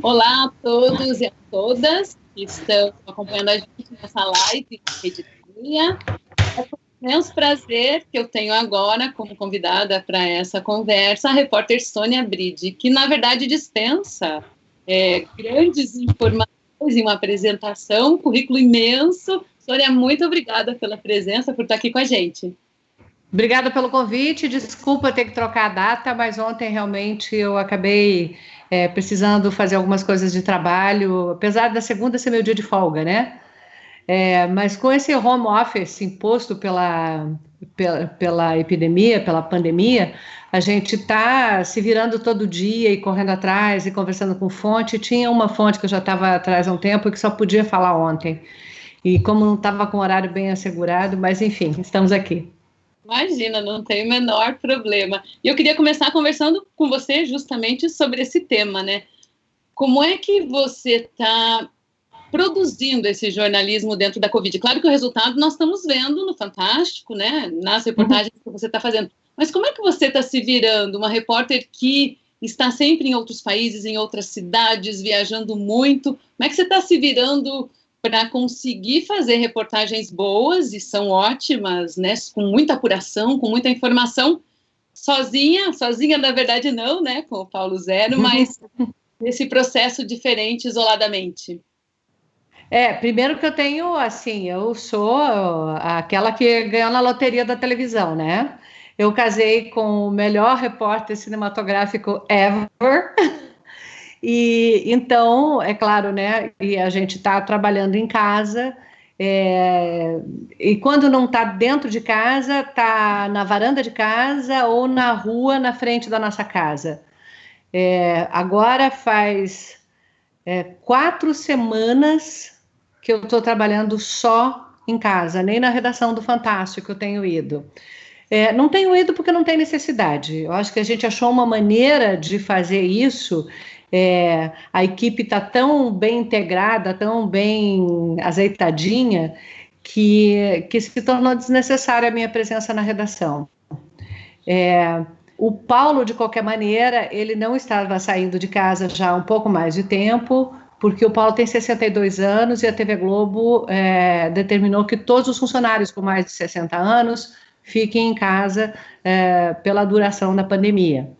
Olá a todos e a todas que estão acompanhando a gente nessa live de Rede Dia. É com imenso prazer que eu tenho agora como convidada para essa conversa a repórter Sônia Bride, que na verdade dispensa grandes informações em uma apresentação, um currículo imenso. Sônia, muito obrigada pela presença, por estar aqui com a gente. Obrigada pelo convite, desculpa ter que trocar a data, mas ontem realmente eu acabei precisando fazer algumas coisas de trabalho, apesar da segunda ser meu dia de folga, né? Mas com esse home office imposto pela epidemia, pela pandemia, a gente está se virando todo dia e correndo atrás e conversando com fonte. Tinha uma fonte que eu já estava atrás há um tempo e que só podia falar ontem. E como não estava com o horário bem assegurado, mas enfim, estamos aqui. Imagina, não tem o menor problema. E eu queria começar conversando com você justamente sobre esse tema, né? Como é que você está produzindo esse jornalismo dentro da Covid? Claro que o resultado nós estamos vendo no Fantástico, né? Nas reportagens que você está fazendo. Mas como é que você está se virando? Uma repórter que está sempre em outros países, em outras cidades, viajando muito. Como é que você está se virando para conseguir fazer reportagens boas, e são ótimas, né, com muita apuração, com muita informação, sozinha na verdade não, né, com o Paulo Zero, mas nesse processo diferente, isoladamente? Primeiro que eu tenho, assim, eu sou aquela que ganhou na loteria da televisão, né? Eu casei com o melhor repórter cinematográfico ever. E então, é claro, né? E a gente está trabalhando em casa, e quando não está dentro de casa, está na varanda de casa ou na rua na frente da nossa casa. Agora faz 4 semanas que eu estou trabalhando só em casa, nem na redação do Fantástico eu tenho ido. Não tenho ido porque não tem necessidade. Eu acho que a gente achou uma maneira de fazer isso. A equipe está tão bem integrada, tão bem azeitadinha, que se tornou desnecessária a minha presença na redação. O Paulo, de qualquer maneira, ele não estava saindo de casa já há um pouco mais de tempo, porque o Paulo tem 62 anos e a TV Globo determinou que todos os funcionários com mais de 60 anos fiquem em casa pela duração da pandemia.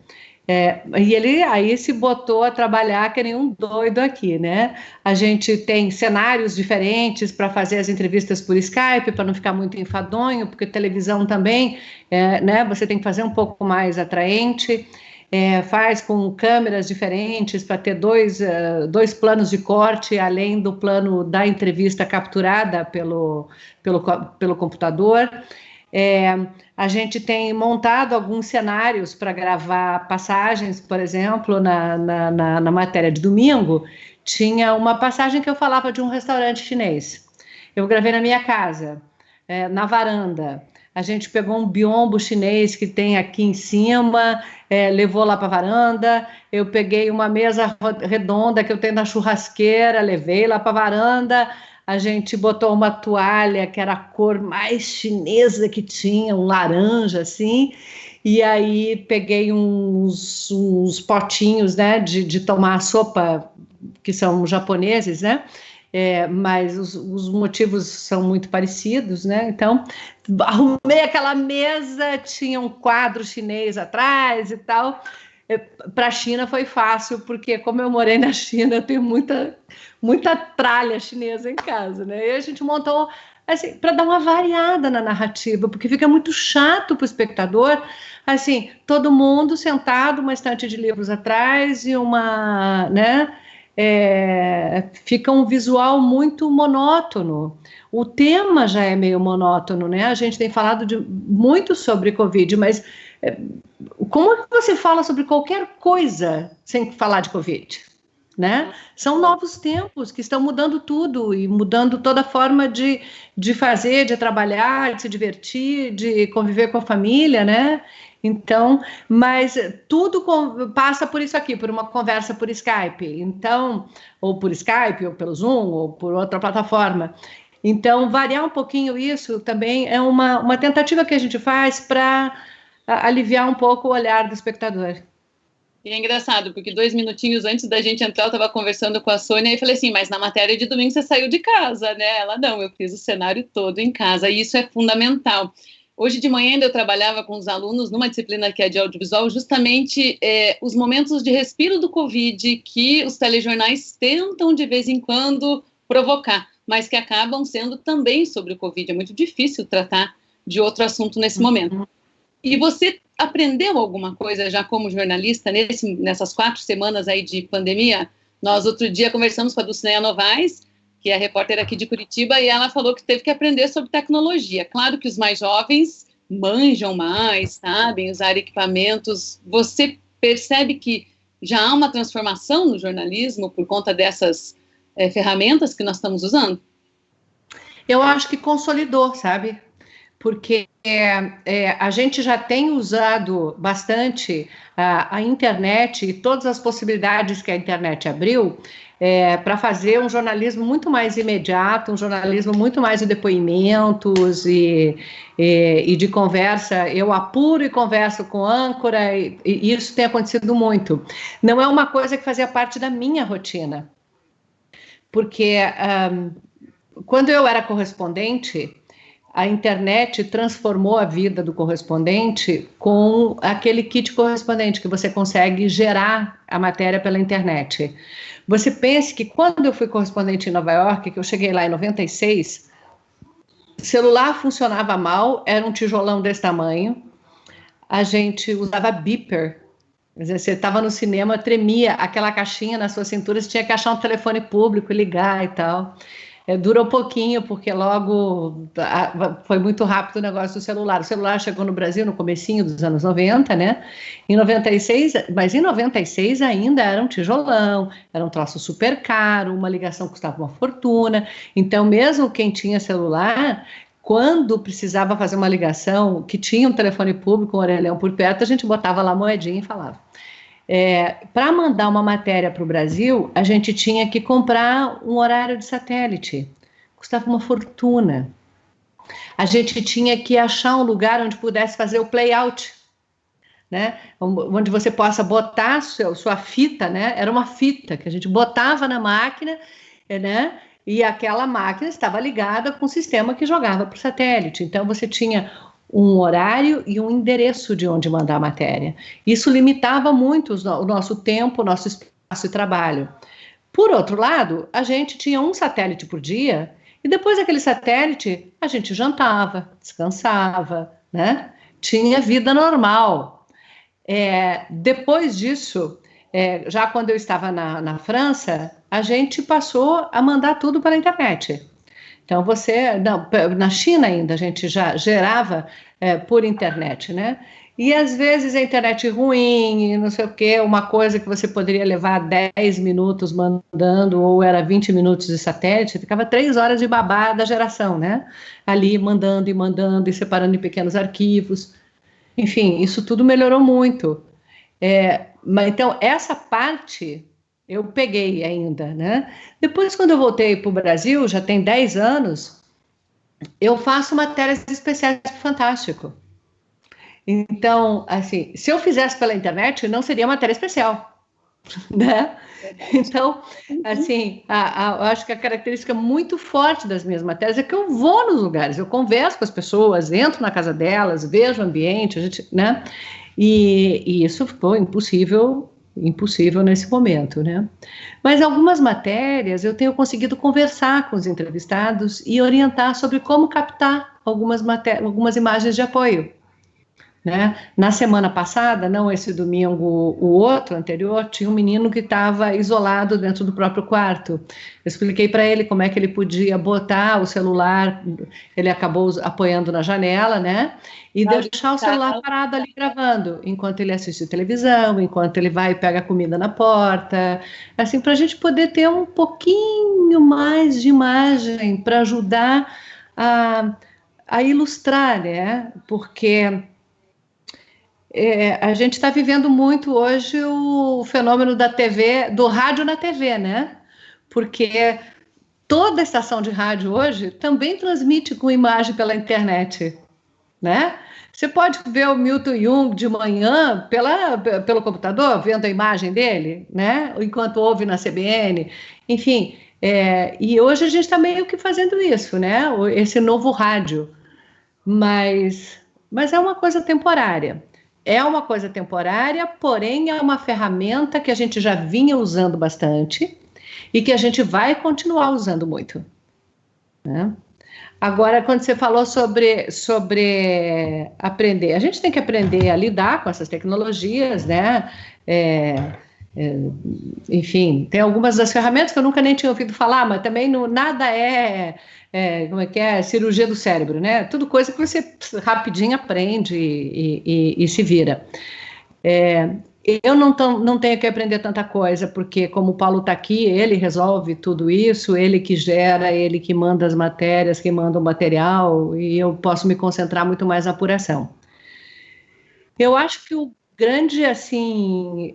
E ele aí se botou a trabalhar que nem um doido aqui, né? A gente tem cenários diferentes para fazer as entrevistas por Skype, para não ficar muito enfadonho, porque televisão também, né? Você tem que fazer um pouco mais atraente. Faz com câmeras diferentes para ter dois planos de corte, além do plano da entrevista capturada pelo computador. A gente tem montado alguns cenários para gravar passagens, por exemplo, na matéria de domingo, tinha uma passagem que eu falava de um restaurante chinês. Eu gravei na minha casa, na varanda. A gente pegou um biombo chinês que tem aqui em cima, levou lá para a varanda. Eu peguei uma mesa redonda que eu tenho na churrasqueira, levei lá para a varanda. A gente botou uma toalha que era a cor mais chinesa que tinha, um laranja assim, e aí peguei uns potinhos, né, de tomar sopa, que são japoneses, né, mas os motivos são muito parecidos, né, então arrumei aquela mesa, tinha um quadro chinês atrás e tal. Para a China foi fácil, porque como eu morei na China, eu tenho muita tralha chinesa em casa, né? E a gente montou assim, para dar uma variada na narrativa, porque fica muito chato para o espectador, assim, todo mundo sentado, uma estante de livros atrás e uma, né? Fica um visual muito monótono. O tema já é meio monótono, né? A gente tem falado muito sobre Covid, mas como é que você fala sobre qualquer coisa sem falar de Covid? Né? São novos tempos que estão mudando tudo e mudando toda a forma de fazer, de trabalhar, de se divertir, de conviver com a família, né? Então, mas tudo passa por isso aqui, por uma conversa por Skype, então, ou por Skype, ou pelo Zoom, ou por outra plataforma. Então, variar um pouquinho isso também é uma tentativa que a gente faz para aliviar um pouco o olhar do espectador. E é engraçado, porque 2 minutinhos antes da gente entrar, eu estava conversando com a Sônia e falei assim, mas na matéria de domingo você saiu de casa, né? Ela, não, eu fiz o cenário todo em casa, e isso é fundamental. Hoje de manhã ainda eu trabalhava com os alunos numa disciplina que é de audiovisual, justamente os momentos de respiro do Covid que os telejornais tentam de vez em quando provocar, mas que acabam sendo também sobre o Covid. É muito difícil tratar de outro assunto nesse momento. E você aprendeu alguma coisa já como jornalista nessas 4 semanas aí de pandemia? Nós outro dia conversamos com a Dulcineia Novaes, que é a repórter aqui de Curitiba, e ela falou que teve que aprender sobre tecnologia. Claro que os mais jovens manjam mais, sabem usar equipamentos. Você percebe que já há uma transformação no jornalismo por conta dessas ferramentas que nós estamos usando? Eu acho que consolidou, sabe? Porque a gente já tem usado bastante a internet e todas as possibilidades que a internet abriu para fazer um jornalismo muito mais imediato, um jornalismo muito mais de depoimentos e de conversa. Eu apuro e converso com âncora, e isso tem acontecido muito. Não é uma coisa que fazia parte da minha rotina, porque quando eu era correspondente, a internet transformou a vida do correspondente com aquele kit correspondente que você consegue gerar a matéria pela internet. Você pense que quando eu fui correspondente em Nova York, que eu cheguei lá em 96, o celular funcionava mal, era um tijolão desse tamanho, a gente usava beeper. Quer dizer, você estava no cinema, tremia aquela caixinha na sua cintura, você tinha que achar um telefone público, ligar e tal. Durou pouquinho, porque logo foi muito rápido o negócio do celular. O celular chegou no Brasil no comecinho dos anos 90, né? Em 96, mas em 96 ainda era um tijolão, era um troço super caro, uma ligação custava uma fortuna. Então, mesmo quem tinha celular, quando precisava fazer uma ligação que tinha um telefone público, um orelhão por perto, a gente botava lá a moedinha e falava. Para mandar uma matéria para o Brasil, a gente tinha que comprar um horário de satélite. Custava uma fortuna. A gente tinha que achar um lugar onde pudesse fazer o play-out, né? Onde você possa botar sua fita, né? Era uma fita que a gente botava na máquina, né? E aquela máquina estava ligada com um sistema que jogava para o satélite. Então, você tinha um horário e um endereço de onde mandar a matéria. Isso limitava muito o nosso tempo, o nosso espaço de trabalho. Por outro lado, a gente tinha um satélite por dia, e depois daquele satélite, a gente jantava, descansava, né? Tinha vida normal. Depois disso, já quando eu estava na França, a gente passou a mandar tudo pela internet. Então, na China ainda, a gente já gerava por internet, né? E às vezes a internet ruim, não sei o quê, uma coisa que você poderia levar 10 minutos mandando, ou era 20 minutos de satélite, ficava 3 horas de babá da geração, né? Ali mandando e separando em pequenos arquivos. Enfim, isso tudo melhorou muito. Mas então, essa parte eu peguei ainda, né? Depois, quando eu voltei para o Brasil, já tem 10 anos, eu faço matérias especiais para o Fantástico. Então, assim, se eu fizesse pela internet, não seria matéria especial, né? Então, assim, eu acho que a característica muito forte das minhas matérias é que eu vou nos lugares, eu converso com as pessoas, entro na casa delas, vejo o ambiente, a gente, né? E isso ficou impossível nesse momento, né? Mas algumas matérias eu tenho conseguido conversar com os entrevistados e orientar sobre como captar algumas imagens de apoio, né? Na semana passada, não esse domingo, o outro anterior, tinha um menino que estava isolado dentro do próprio quarto. Eu expliquei para ele como é que ele podia botar o celular, ele acabou apoiando na janela, né? E deixar o celular parado ali gravando, enquanto ele assiste televisão, enquanto ele vai e pega comida na porta, assim, para a gente poder ter um pouquinho mais de imagem para ajudar a ilustrar, né? Porque a gente está vivendo muito hoje o fenômeno da TV, do rádio na TV, né? Porque toda estação de rádio hoje também transmite com imagem pela internet, né? Você pode ver o Milton Jung de manhã pelo computador, vendo a imagem dele, né? Enquanto ouve na CBN, enfim. E hoje a gente está meio que fazendo isso, né? Esse novo rádio. Mas é uma coisa temporária. É uma coisa temporária, porém é uma ferramenta que a gente já vinha usando bastante e que a gente vai continuar usando muito, né? Agora, quando você falou sobre aprender, a gente tem que aprender a lidar com essas tecnologias, né? Enfim, tem algumas das ferramentas que eu nunca nem tinha ouvido falar, mas também nada como é que é, cirurgia do cérebro, né? Tudo coisa que você rapidinho aprende e se vira. Eu não tenho que aprender tanta coisa, porque como o Paulo está aqui, ele resolve tudo isso, ele que gera, ele que manda as matérias, que manda o material, e eu posso me concentrar muito mais na apuração. Eu acho que o grande, assim,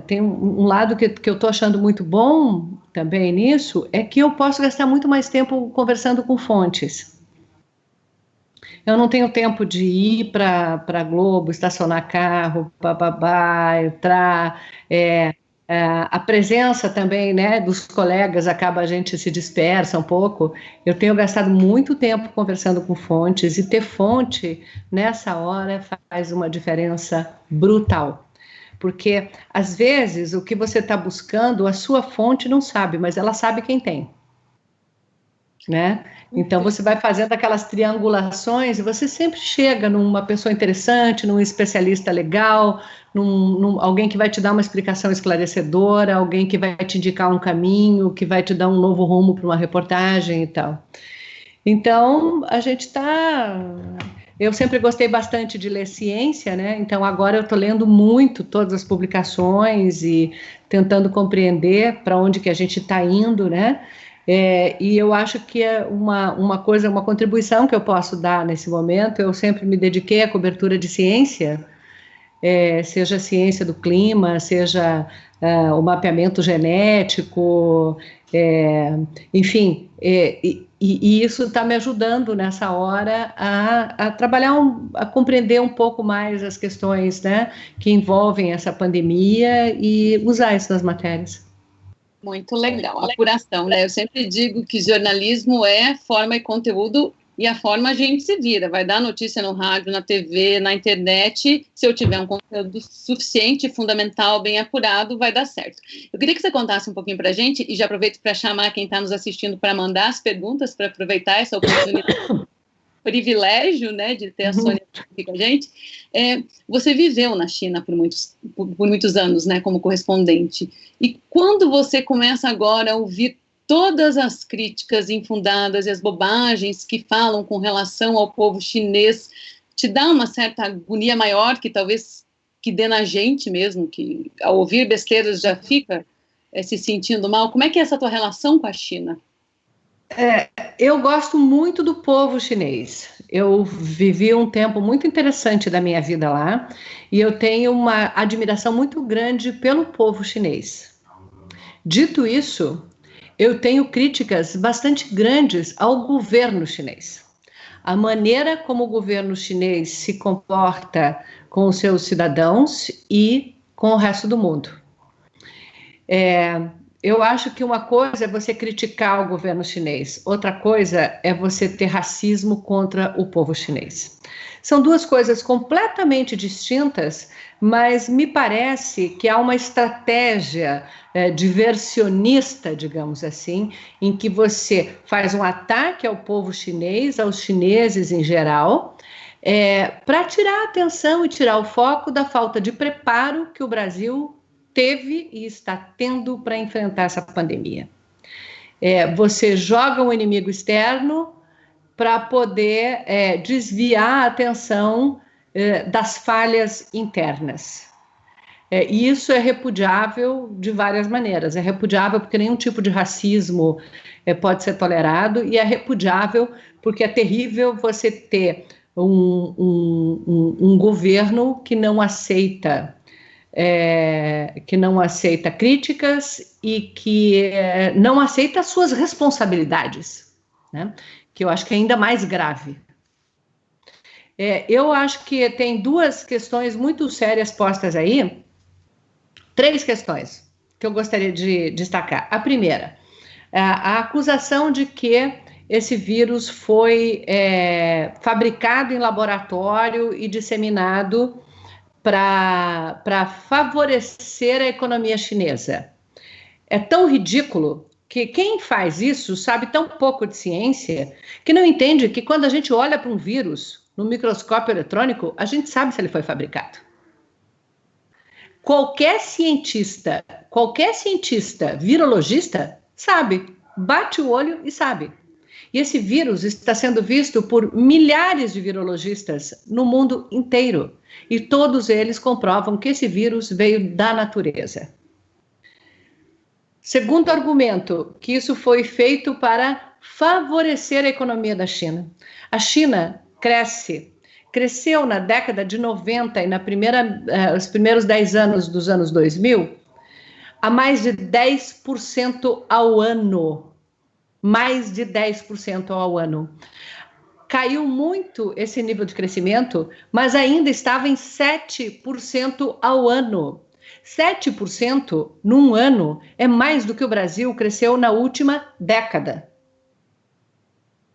tem um lado que eu estou achando muito bom também nisso, é que eu posso gastar muito mais tempo conversando com fontes. Eu não tenho tempo de ir para a Globo, estacionar carro, bababá, entrar. A presença também, né, dos colegas acaba, a gente se dispersa um pouco. Eu tenho gastado muito tempo conversando com fontes, e ter fonte nessa hora faz uma diferença brutal. Porque, às vezes, o que você está buscando, a sua fonte não sabe, mas ela sabe quem tem, né? Então você vai fazendo aquelas triangulações e você sempre chega numa pessoa interessante, num especialista legal, alguém que vai te dar uma explicação esclarecedora, alguém que vai te indicar um caminho, que vai te dar um novo rumo para uma reportagem e tal. Então eu sempre gostei bastante de ler ciência, né? Então agora eu estou lendo muito todas as publicações e tentando compreender para onde que a gente está indo, né? E eu acho que é uma contribuição que eu posso dar nesse momento. Eu sempre me dediquei à cobertura de ciência, seja a ciência do clima, seja o mapeamento genético, enfim, e isso está me ajudando nessa hora a trabalhar, a compreender um pouco mais as questões, né, que envolvem essa pandemia e usar isso nas matérias. Muito legal, apuração, né? Eu sempre digo que jornalismo é forma e conteúdo, e a forma a gente se vira, vai dar notícia no rádio, na TV, na internet, se eu tiver um conteúdo suficiente, fundamental, bem apurado, vai dar certo. Eu queria que você contasse um pouquinho para a gente, e já aproveito para chamar quem está nos assistindo para mandar as perguntas, para aproveitar essa oportunidade, privilégio, né, de ter a Sônia aqui com a gente. Você viveu na China por muitos anos, né, como correspondente, e quando você começa agora a ouvir todas as críticas infundadas e as bobagens que falam com relação ao povo chinês, te dá uma certa agonia maior, que talvez que dê na gente mesmo, que ao ouvir besteiras já fica se sentindo mal? Como é que é essa tua relação com a China? Eu gosto muito do povo chinês. Eu vivi um tempo muito interessante da minha vida lá, e eu tenho uma admiração muito grande pelo povo chinês. Dito isso, eu tenho críticas bastante grandes ao governo chinês. A maneira como o governo chinês se comporta com os seus cidadãos e com o resto do mundo. Eu acho que uma coisa é você criticar o governo chinês, outra coisa é você ter racismo contra o povo chinês. São duas coisas completamente distintas, mas me parece que há uma estratégia diversionista, digamos assim, em que você faz um ataque ao povo chinês, aos chineses em geral, para tirar a atenção e tirar o foco da falta de preparo que o Brasil teve e está tendo para enfrentar essa pandemia. Você joga um inimigo externo para poder desviar a atenção das falhas internas. E isso é repudiável de várias maneiras. É repudiável porque nenhum tipo de racismo pode ser tolerado, e é repudiável porque é terrível você ter um governo que não aceita críticas e que não aceita as suas responsabilidades, né? Que eu acho que é ainda mais grave. Eu acho que tem duas questões muito sérias postas aí, 3 questões que eu gostaria de destacar. A primeira, a acusação de que esse vírus foi fabricado em laboratório e disseminado para favorecer a economia chinesa. É tão ridículo que quem faz isso sabe tão pouco de ciência que não entende que quando a gente olha para um vírus no microscópio eletrônico, a gente sabe se ele foi fabricado. Qualquer cientista virologista, sabe, bate o olho e sabe. E esse vírus está sendo visto por milhares de virologistas no mundo inteiro. E todos eles comprovam que esse vírus veio da natureza. Segundo argumento, que isso foi feito para favorecer a economia da China. A China cresceu na década de 90 e os primeiros 10 anos dos anos 2000, a mais de 10% ao ano. Mais de 10% ao ano. Caiu muito esse nível de crescimento, mas ainda estava em 7% ao ano. 7% num ano é mais do que o Brasil cresceu na última década.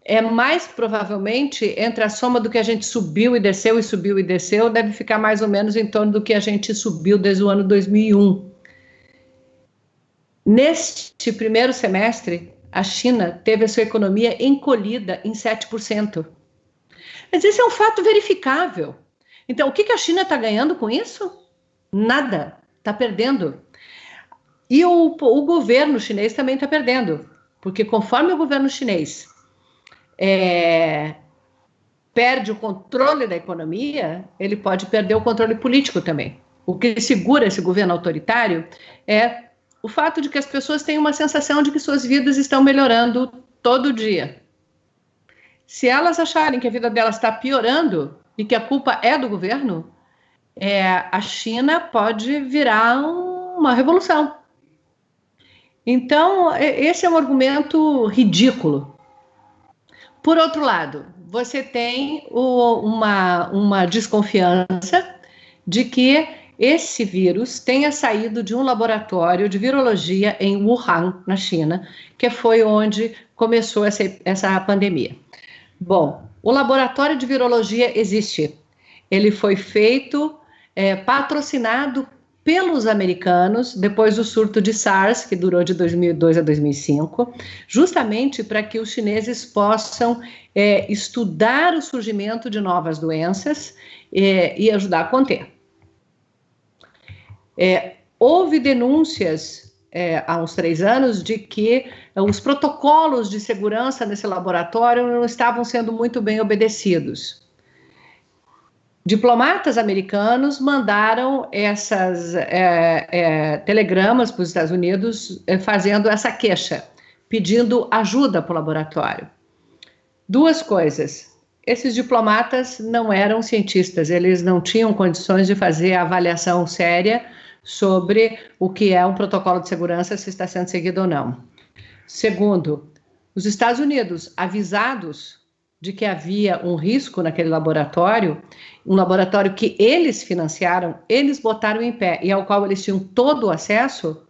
É mais provavelmente entre a soma do que a gente subiu e desceu, deve ficar mais ou menos em torno do que a gente subiu desde o ano 2001. Neste primeiro semestre, a China teve a sua economia encolhida em 7%. Mas esse é um fato verificável. Então, o que a China está ganhando com isso? Nada. Está perdendo. E o governo chinês também está perdendo. Porque conforme o governo chinês perde o controle da economia, ele pode perder o controle político também. O que segura esse governo autoritário é o fato de que as pessoas têm uma sensação de que suas vidas estão melhorando todo dia. Se elas acharem que a vida delas está piorando e que a culpa é do governo, a China pode virar uma revolução. Então, esse é um argumento ridículo. Por outro lado, você tem uma desconfiança de que esse vírus tenha saído de um laboratório de virologia em Wuhan, na China, que foi onde começou essa pandemia. Bom, o laboratório de virologia existe. Ele foi feito, patrocinado pelos americanos, depois do surto de SARS, que durou de 2002 a 2005, justamente para que os chineses possam estudar o surgimento de novas doenças e ajudar a conter. Houve denúncias há uns 3 anos de que os protocolos de segurança nesse laboratório não estavam sendo muito bem obedecidos. Diplomatas americanos mandaram essas telegramas para os Estados Unidos fazendo essa queixa, pedindo ajuda para o laboratório. 2 coisas. Esses diplomatas não eram cientistas, eles não tinham condições de fazer a avaliação séria sobre o que é um protocolo de segurança, se está sendo seguido ou não. Segundo, os Estados Unidos, avisados de que havia um risco naquele laboratório, um laboratório que eles financiaram, eles botaram em pé e ao qual eles tinham todo o acesso.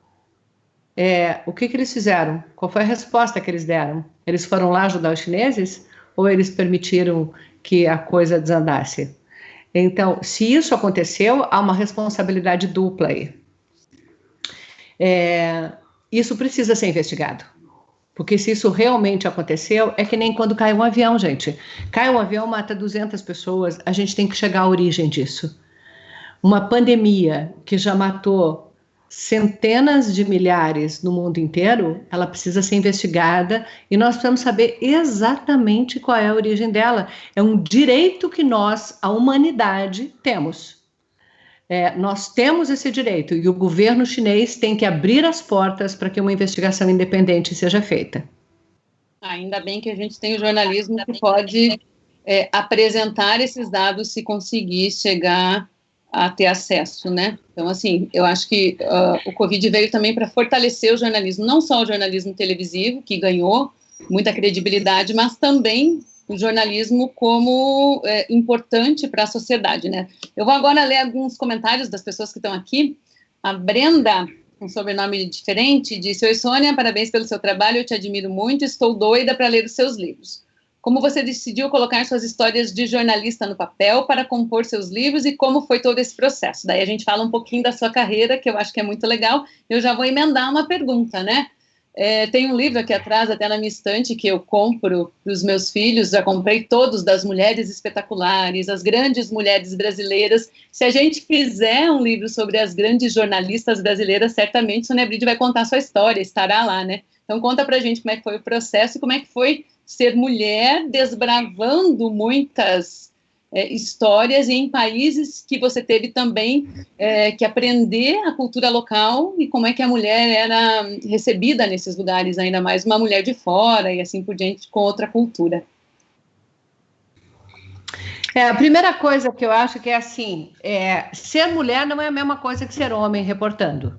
O que eles fizeram? Qual foi a resposta que eles deram? Eles foram lá ajudar os chineses ou eles permitiram que a coisa desandasse? Então, se isso aconteceu, há uma responsabilidade dupla aí. Isso precisa ser investigado. Porque se isso realmente aconteceu, é que nem quando cai um avião, gente. Cai um avião, mata 200 pessoas, a gente tem que chegar à origem disso. Uma pandemia que já matou centenas de milhares no mundo inteiro, ela precisa ser investigada e nós precisamos saber exatamente qual é a origem dela. É um direito que nós, a humanidade, temos. Nós temos esse direito e o governo chinês tem que abrir as portas para que uma investigação independente seja feita. Ainda bem que a gente tem o jornalismo que pode apresentar esses dados se conseguir chegar a ter acesso, né? Então, assim, eu acho que o Covid veio também para fortalecer o jornalismo, não só o jornalismo televisivo, que ganhou muita credibilidade, mas também o jornalismo como importante para a sociedade, né? Eu vou agora ler alguns comentários das pessoas que estão aqui. A Brenda, um sobrenome diferente, disse: Oi, Sônia, parabéns pelo seu trabalho, eu te admiro muito, estou doida para ler os seus livros. Como você decidiu colocar suas histórias de jornalista no papel para compor seus livros e como foi todo esse processo? Daí a gente fala um pouquinho da sua carreira, que eu acho que é muito legal. Eu já vou emendar uma pergunta, né? Tem um livro aqui atrás, até na minha estante, que eu compro para os meus filhos, já comprei todos, das mulheres espetaculares, as grandes mulheres brasileiras. Se a gente fizer um livro sobre as grandes jornalistas brasileiras, certamente Sônia Bride vai contar a sua história, estará lá, né? Então conta pra gente como é que foi o processo e como é que foi ser mulher desbravando muitas histórias em países que você teve também que aprender a cultura local e como é que a mulher era recebida nesses lugares, ainda mais uma mulher de fora e assim por diante, com outra cultura. A primeira coisa que eu acho que é assim, ser mulher não é a mesma coisa que ser homem reportando.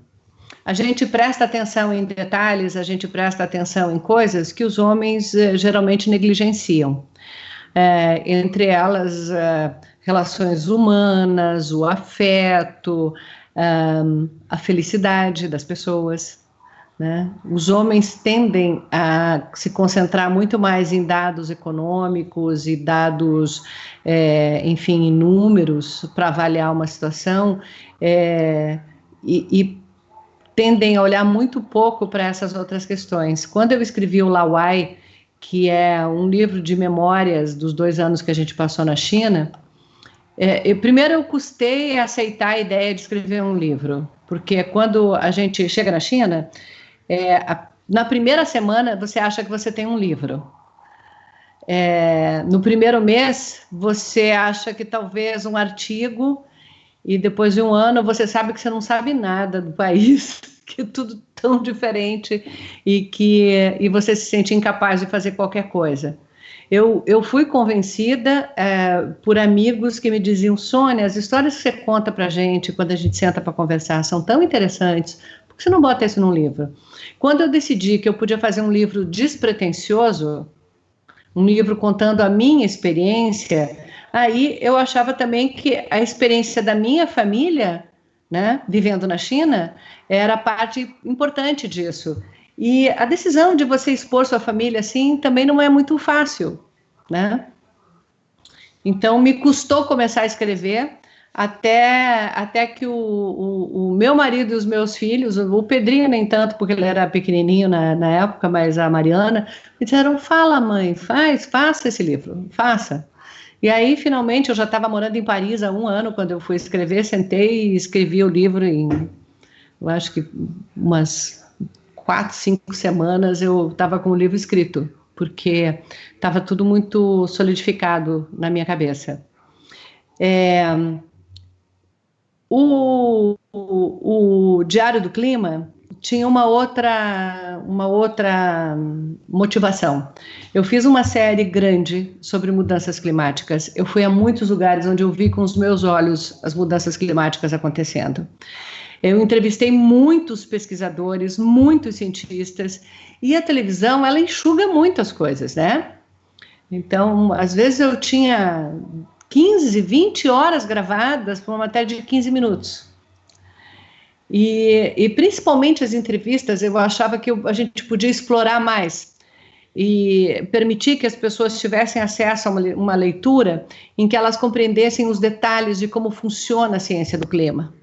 A gente presta atenção em detalhes, a gente presta atenção em coisas que os homens geralmente negligenciam. Entre elas, relações humanas, o afeto, a felicidade das pessoas, né? Os homens tendem a se concentrar muito mais em dados econômicos e dados, enfim, em números para avaliar uma situação, e tendem a olhar muito pouco para essas outras questões. Quando eu escrevi o Lauai, que é um livro de memórias dos 2 anos que a gente passou na China, primeiro eu custei a aceitar a ideia de escrever um livro, porque quando a gente chega na China, na primeira semana você acha que você tem um livro. No primeiro mês você acha que talvez um artigo, e depois de 1 ano você sabe que você não sabe nada do país, que é tudo tão diferente e você se sente incapaz de fazer qualquer coisa. Eu fui convencida por amigos que me diziam: Sônia, as histórias que você conta pra gente quando a gente senta para conversar são tão interessantes, por que você não bota isso num livro? Quando eu decidi que eu podia fazer um livro despretensioso, um livro contando a minha experiência, aí eu achava também que a experiência da minha família, né, vivendo na China, era parte importante disso. E a decisão de você expor sua família assim também não é muito fácil, né? Então me custou começar a escrever até que o meu marido e os meus filhos, o Pedrinho nem tanto, porque ele era pequenininho na época, mas a Mariana, me disseram: fala, mãe, faça esse livro, faça. E aí, finalmente, eu já estava morando em Paris há 1 ano, quando eu fui escrever, sentei e escrevi o livro em, eu acho que umas 4, 5 semanas eu estava com o livro escrito, porque estava tudo muito solidificado na minha cabeça. O Diário do Clima tinha uma outra motivação. Eu fiz uma série grande sobre mudanças climáticas. Eu fui a muitos lugares onde eu vi com os meus olhos as mudanças climáticas acontecendo. Eu entrevistei muitos pesquisadores, muitos cientistas, e a televisão, ela enxuga muito as coisas, né? Então, às vezes eu tinha 15, 20 horas gravadas para uma matéria de 15 minutos. E principalmente as entrevistas, eu achava que a gente podia explorar mais e permitir que as pessoas tivessem acesso a uma leitura em que elas compreendessem os detalhes de como funciona a ciência do clima.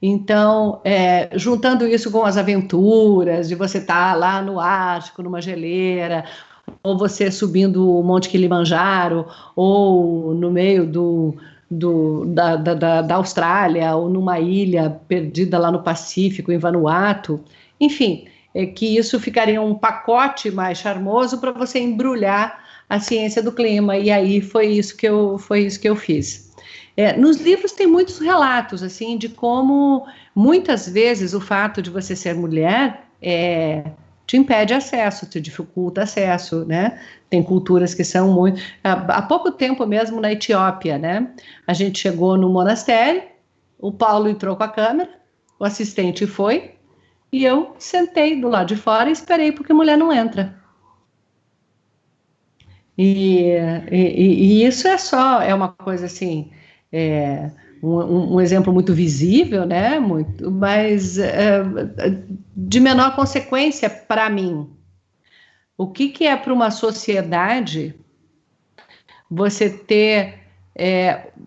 Então, juntando isso com as aventuras de você estar lá no Ártico, numa geleira, ou você subindo o Monte Kilimanjaro, ou no meio da Austrália, ou numa ilha perdida lá no Pacífico, em Vanuatu, enfim, que isso ficaria um pacote mais charmoso para você embrulhar a ciência do clima, e aí foi isso que eu fiz. Nos livros tem muitos relatos, assim, de como muitas vezes o fato de você ser mulher te impede acesso, te dificulta acesso, né? Tem culturas que são muito... Há pouco tempo mesmo na Etiópia, né? A gente chegou no monastério, o Paulo entrou com a câmera, o assistente foi, e eu sentei do lado de fora e esperei porque mulher não entra. E isso é uma coisa assim, um exemplo muito visível, né? Muito, mas de menor consequência para mim. O que é para uma sociedade você ter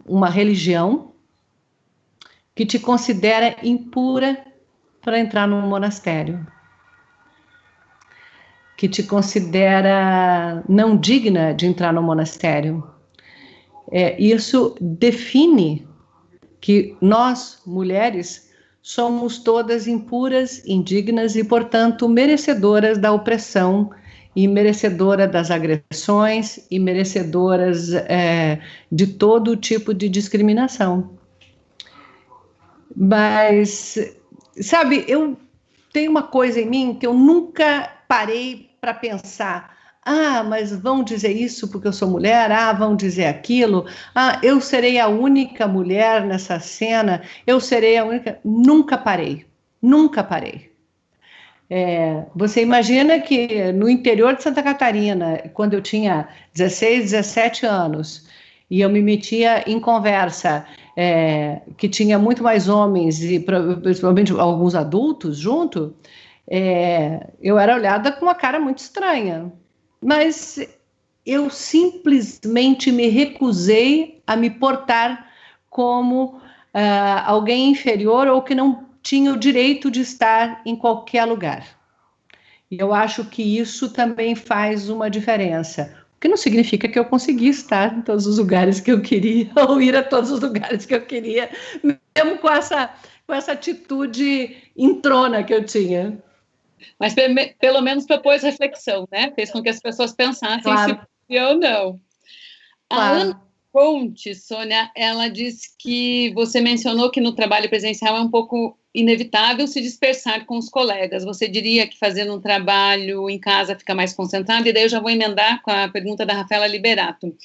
uma religião que te considera impura para entrar num monastério, que te considera não digna de entrar no monastério? Isso define que nós, mulheres, somos todas impuras, indignas e, portanto, merecedoras da opressão e merecedoras das agressões e merecedoras de todo tipo de discriminação. Mas, sabe, eu tenho uma coisa em mim que eu nunca parei para pensar. Mas vão dizer isso porque eu sou mulher? Vão dizer aquilo? Eu serei a única mulher nessa cena? Eu serei a única... Nunca parei, nunca parei. Você imagina que no interior de Santa Catarina, quando eu tinha 16, 17 anos, e eu me metia em conversa que tinha muito mais homens e principalmente alguns adultos junto, eu era olhada com uma cara muito estranha. Mas eu simplesmente me recusei a me portar como alguém inferior ou que não tinha o direito de estar em qualquer lugar. E eu acho que isso também faz uma diferença. O que não significa que eu consegui estar em todos os lugares que eu queria, ou ir a todos os lugares que eu queria, mesmo com essa atitude entrona que eu tinha. Mas pelo menos propôs reflexão, né? Fez com que as pessoas pensassem se podia ou não. Claro. A Ana Ponte, Sônia, ela disse que você mencionou que no trabalho presencial é um pouco inevitável se dispersar com os colegas. Você diria que fazendo um trabalho em casa fica mais concentrado? E daí eu já vou emendar com a pergunta da Rafaela Liberato,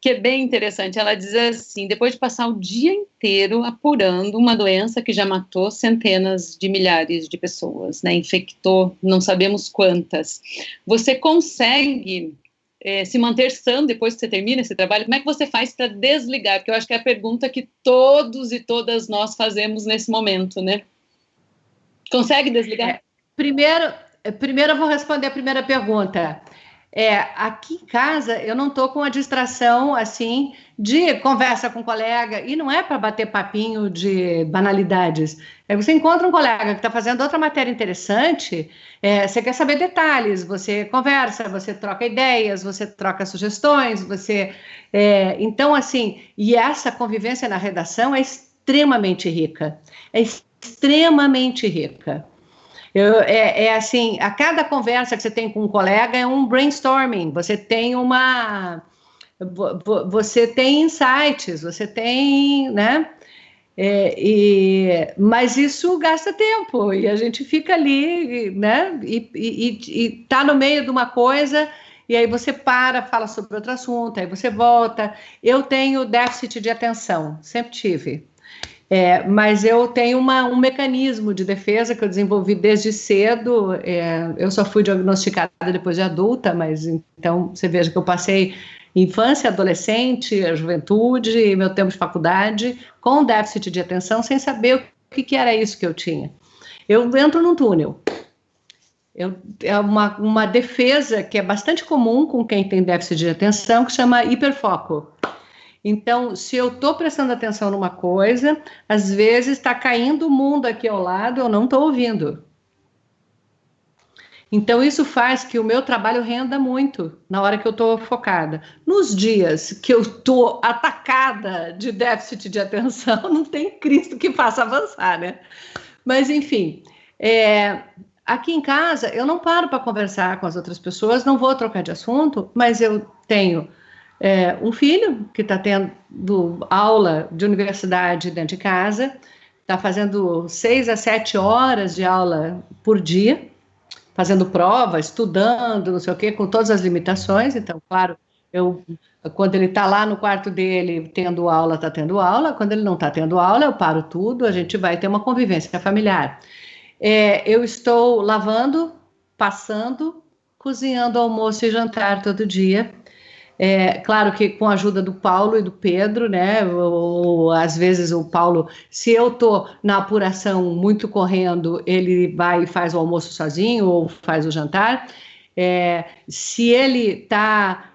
que é bem interessante. Ela diz assim: depois de passar o dia inteiro apurando uma doença que já matou centenas de milhares de pessoas, né? Infectou não sabemos quantas, você consegue se manter sã depois que você termina esse trabalho? Como é que você faz para desligar? Porque eu acho que é a pergunta que todos e todas nós fazemos nesse momento, né? Consegue desligar? Primeiro eu vou responder a primeira pergunta. Aqui em casa eu não estou com a distração assim de conversa com um colega, e não é para bater papinho de banalidades. Você encontra um colega que está fazendo outra matéria interessante, você quer saber detalhes, você conversa, você troca ideias, você troca sugestões, então assim, e essa convivência na redação é extremamente rica, assim, a cada conversa que você tem com um colega é um brainstorming, você tem insights, você tem, né? Mas isso gasta tempo, e a gente fica ali, né? E tá no meio de uma coisa, e aí você fala sobre outro assunto, aí você volta. Eu tenho déficit de atenção, sempre tive. Mas eu tenho um mecanismo de defesa que eu desenvolvi desde cedo. Eu só fui diagnosticada depois de adulta, mas então você veja que eu passei infância, adolescente, a juventude, meu tempo de faculdade, com déficit de atenção, sem saber o que era isso que eu tinha. Eu entro num túnel. É uma defesa que é bastante comum com quem tem déficit de atenção, que chama hiperfoco. Então, se eu estou prestando atenção numa coisa, às vezes está caindo o mundo aqui ao lado, eu não estou ouvindo. Então, isso faz que o meu trabalho renda muito na hora que eu estou focada. Nos dias que eu estou atacada de déficit de atenção, não tem Cristo que faça avançar, né? Mas, enfim, aqui em casa eu não paro para conversar com as outras pessoas, não vou trocar de assunto, mas eu tenho um filho que está tendo aula de universidade dentro de casa, está fazendo 6 a 7 horas de aula por dia, fazendo prova, estudando, não sei o quê, com todas as limitações. Então, claro, quando ele está lá no quarto dele tendo aula, está tendo aula. Quando ele não está tendo aula, eu paro tudo, a gente vai ter uma convivência familiar. Eu estou lavando, passando, cozinhando almoço e jantar todo dia. Claro que com a ajuda do Paulo e do Pedro, né? Ou, às vezes o Paulo, se eu estou na apuração muito correndo, ele vai e faz o almoço sozinho ou faz o jantar. Se ele está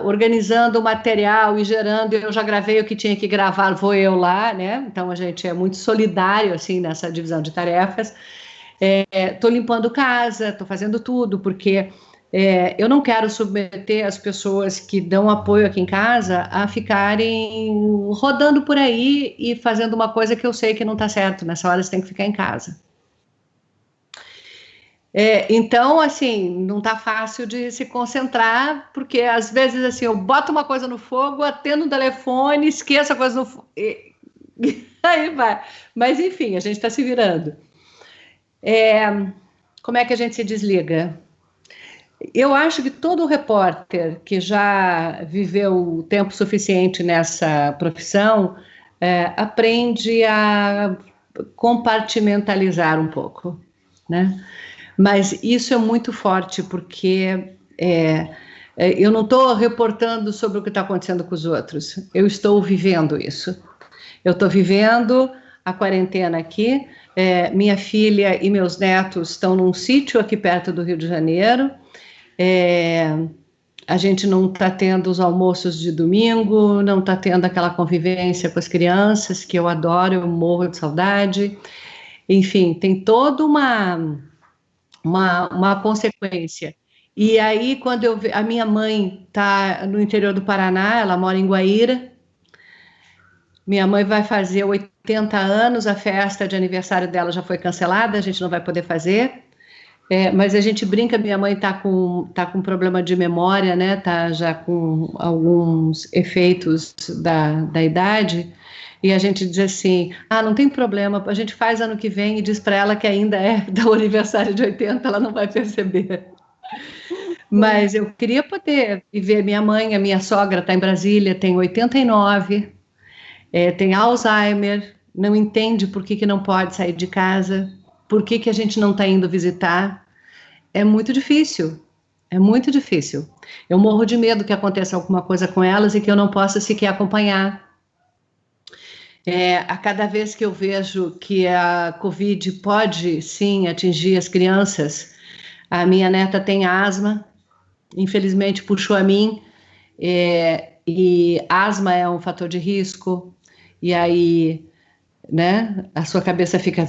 organizando o material e gerando, eu já gravei o que tinha que gravar, vou eu lá, né? Então a gente é muito solidário assim nessa divisão de tarefas. Estou limpando casa, estou fazendo tudo, porque eu não quero submeter as pessoas que dão apoio aqui em casa a ficarem rodando por aí e fazendo uma coisa que eu sei que não está certo. Nessa hora você tem que ficar em casa. Então, assim, não está fácil de se concentrar, porque às vezes assim, eu boto uma coisa no fogo, atendo um telefone, esqueço a coisa no fogo, aí vai. Mas enfim, a gente está se virando. Como é que a gente se desliga? Eu acho que todo repórter que já viveu tempo suficiente nessa profissão aprende a compartimentalizar um pouco, né? Mas isso é muito forte, porque eu não estou reportando sobre o que está acontecendo com os outros, eu estou vivendo isso. Eu estou vivendo a quarentena aqui, minha filha e meus netos estão num sítio aqui perto do Rio de Janeiro, a gente não está tendo os almoços de domingo, não está tendo aquela convivência com as crianças, que eu adoro, eu morro de saudade. Enfim, tem toda uma consequência. E aí, quando a minha mãe está no interior do Paraná, ela mora em Guaíra, minha mãe vai fazer 80 anos, a festa de aniversário dela já foi cancelada, a gente não vai poder fazer, mas a gente brinca, minha mãe está com problema de memória, né? Está já com alguns efeitos da idade, e a gente diz assim, não tem problema, a gente faz ano que vem e diz para ela que ainda é do aniversário de 80, ela não vai perceber. Mas eu queria poder ver minha mãe, a minha sogra está em Brasília, tem 89, tem Alzheimer, não entende por que não pode sair de casa, por que a gente não está indo visitar. É muito difícil, é muito difícil. Eu morro de medo que aconteça alguma coisa com elas e que eu não possa sequer acompanhar. A cada vez que eu vejo que a Covid pode, sim, atingir as crianças, a minha neta tem asma, infelizmente puxou a mim, e asma é um fator de risco, e aí, né, a sua cabeça fica...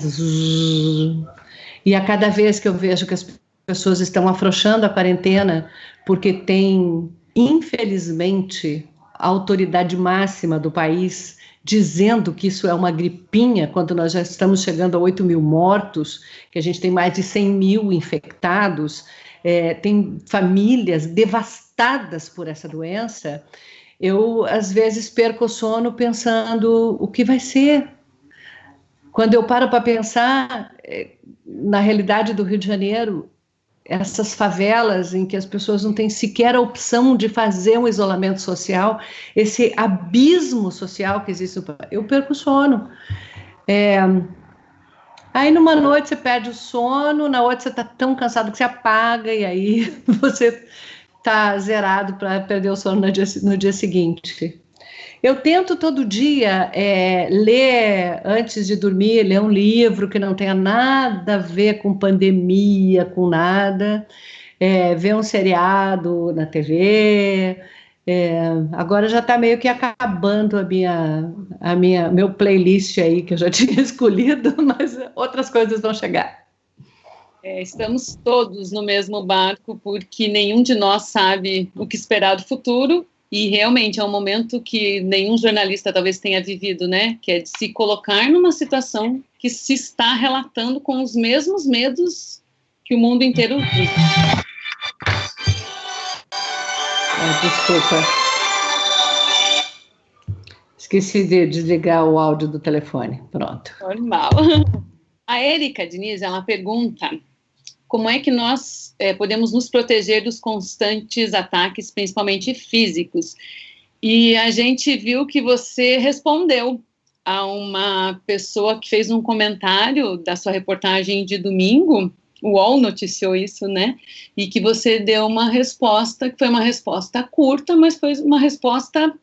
E a cada vez que eu vejo que as pessoas estão afrouxando a quarentena, porque tem, infelizmente, a autoridade máxima do país dizendo que isso é uma gripinha, quando nós já estamos chegando a 8 mil mortos, que a gente tem mais de 100 mil infectados, tem famílias devastadas por essa doença, eu, às vezes, perco o sono pensando o que vai ser. Quando eu paro para pensar na realidade do Rio de Janeiro, essas favelas em que as pessoas não têm sequer a opção de fazer um isolamento social, esse abismo social que existe, eu perco o sono. Aí numa noite você perde o sono, na outra você está tão cansado que você apaga, e aí você está zerado para perder o sono no dia seguinte. Eu tento todo dia ler, antes de dormir, ler um livro que não tenha nada a ver com pandemia, com nada, ver um seriado na TV. Agora já está meio que acabando meu playlist aí, que eu já tinha escolhido, mas outras coisas vão chegar. Estamos todos no mesmo barco, porque nenhum de nós sabe o que esperar do futuro. E realmente é um momento que nenhum jornalista talvez tenha vivido, né? Que é de se colocar numa situação que se está relatando com os mesmos medos que o mundo inteiro vive. Desculpa. Esqueci de desligar o áudio do telefone. Pronto. Normal. A Érica Diniz, ela pergunta: como é que nós podemos nos proteger dos constantes ataques, principalmente físicos? E a gente viu que você respondeu a uma pessoa que fez um comentário da sua reportagem de domingo, o UOL noticiou isso, né? E que você deu uma resposta, que foi uma resposta curta, mas foi uma resposta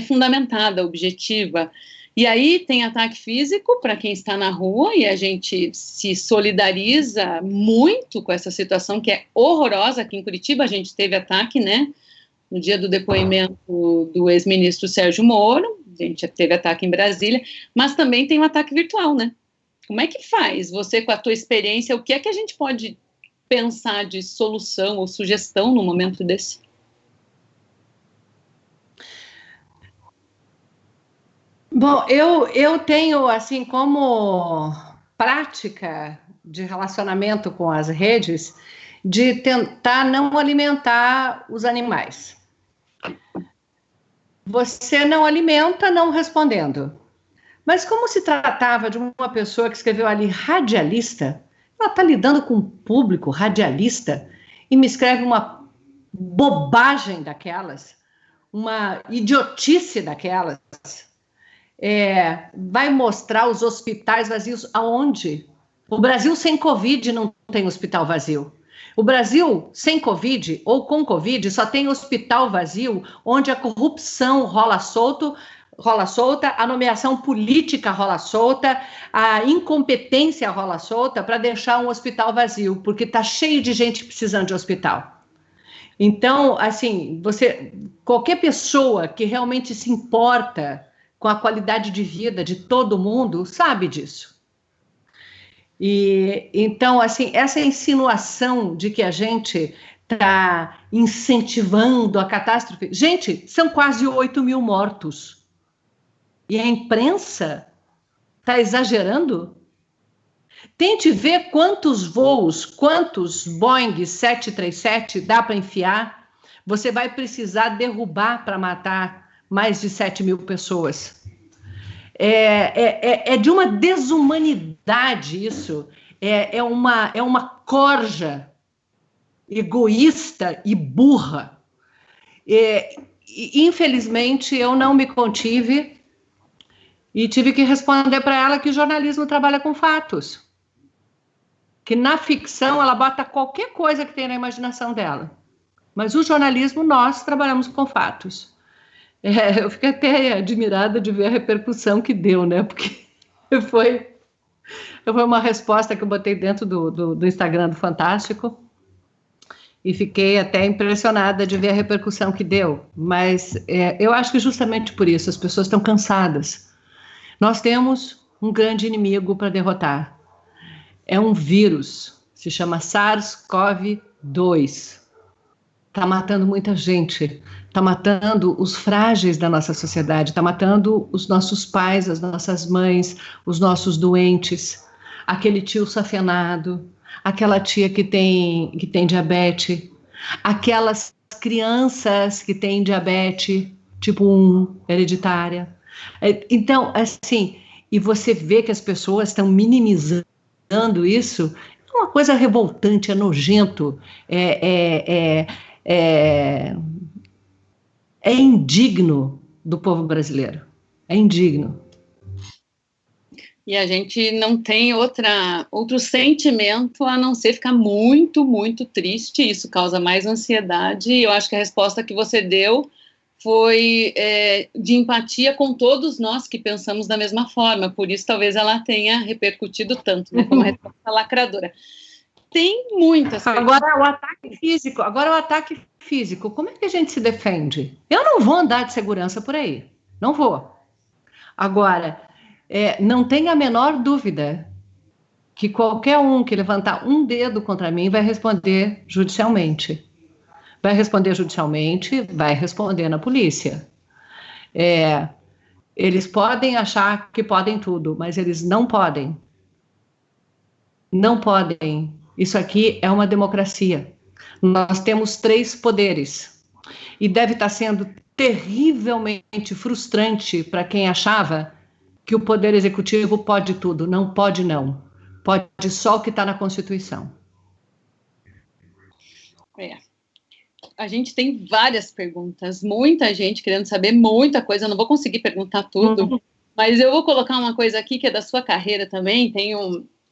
fundamentada, objetiva. E aí tem ataque físico para quem está na rua, e a gente se solidariza muito com essa situação que é horrorosa. Aqui em Curitiba a gente teve ataque, né? No dia do depoimento do ex-ministro Sérgio Moro, a gente teve ataque em Brasília, mas também tem um ataque virtual, né? Como é que faz? Você, com a tua experiência, o que é que a gente pode pensar de solução ou sugestão no momento desse? Bom, eu tenho, assim, como prática de relacionamento com as redes, de tentar não alimentar os animais. Você não alimenta não respondendo. Mas como se tratava de uma pessoa que escreveu ali radialista, ela está lidando com um público radialista e me escreve uma bobagem daquelas, uma idiotice daquelas. Vai mostrar os hospitais vazios aonde? O Brasil sem Covid não tem hospital vazio. O Brasil sem Covid ou com Covid só tem hospital vazio onde a corrupção rola solta, a nomeação política rola solta, a incompetência rola solta para deixar um hospital vazio, porque está cheio de gente precisando de hospital. Então, assim, qualquer pessoa que realmente se importa com a qualidade de vida de todo mundo sabe disso. E então, assim, essa insinuação de que a gente está incentivando a catástrofe. Gente, são quase 8 mil mortos. E a imprensa está exagerando? Tente ver quantos voos, quantos Boeing 737 dá para enfiar. Você vai precisar derrubar para matar mais de 7 mil pessoas. É de uma desumanidade isso. É uma corja egoísta e burra. Infelizmente, eu não me contive e tive que responder para ela que o jornalismo trabalha com fatos. Que na ficção ela bota qualquer coisa que tem na imaginação dela. Mas o jornalismo, nós trabalhamos com fatos. Eu fiquei até admirada de ver a repercussão que deu, né? Porque foi uma resposta que eu botei dentro do Instagram do Fantástico e fiquei até impressionada de ver a repercussão que deu. Mas eu acho que justamente por isso as pessoas estão cansadas. Nós temos um grande inimigo para derrotar. É um vírus, se chama SARS-CoV-2. Está matando muita gente, está matando os frágeis da nossa sociedade, está matando os nossos pais, as nossas mães, os nossos doentes, aquele tio safenado, aquela tia que tem diabetes, aquelas crianças que têm diabetes tipo 1, hereditária. Então, assim, e você vê que as pessoas estão minimizando isso, é uma coisa revoltante, é nojento, é indigno do povo brasileiro. É indigno. E a gente não tem outro sentimento a não ser ficar muito, muito triste. Isso causa mais ansiedade. E eu acho que a resposta que você deu foi de empatia com todos nós que pensamos da mesma forma. Por isso, talvez ela tenha repercutido tanto, né? Como uma resposta lacradora. Tem muitas coisas. Agora, o ataque físico, como é que a gente se defende? Eu não vou andar de segurança por aí, não vou. Agora, não tenha a menor dúvida que qualquer um que levantar um dedo contra mim vai responder judicialmente. Vai responder na polícia. Eles podem achar que podem tudo, mas eles não podem. Não podem. Isso aqui é uma democracia. Nós temos 3 poderes. E deve estar sendo terrivelmente frustrante para quem achava que o poder executivo pode tudo. Não pode, não. Pode só o que está na Constituição. A gente tem várias perguntas, muita gente querendo saber muita coisa. Eu não vou conseguir perguntar tudo, mas eu vou colocar uma coisa aqui que é da sua carreira também. Tem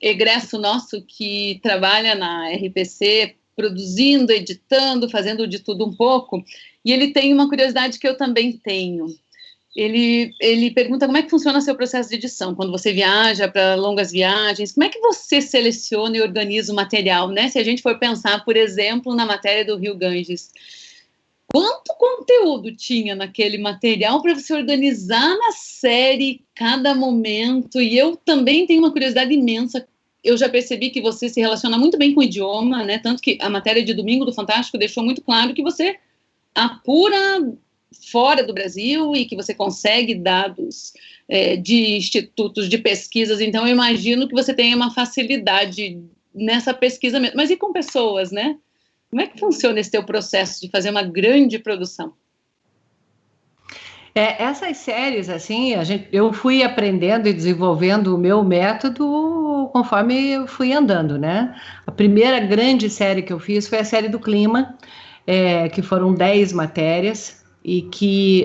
egresso nosso que trabalha na RPC, produzindo, editando, fazendo de tudo um pouco, e ele tem uma curiosidade que eu também tenho. Ele pergunta como é que funciona o seu processo de edição, quando você viaja para longas viagens, como é que você seleciona e organiza o material, né? Se a gente for pensar, por exemplo, na matéria do Rio Ganges, quanto conteúdo tinha naquele material para você organizar na série cada momento? E eu também tenho uma curiosidade imensa. Eu já percebi que você se relaciona muito bem com o idioma, né? Tanto que a matéria de domingo do Fantástico deixou muito claro que você apura fora do Brasil e que você consegue dados de institutos, de pesquisas. Então, eu imagino que você tenha uma facilidade nessa pesquisa mesmo. Mas e com pessoas, né? Como é que funciona esse teu processo de fazer uma grande produção? Essas séries, assim, eu fui aprendendo e desenvolvendo o meu método conforme eu fui andando, né? A primeira grande série que eu fiz foi a série do clima, que foram 10 matérias,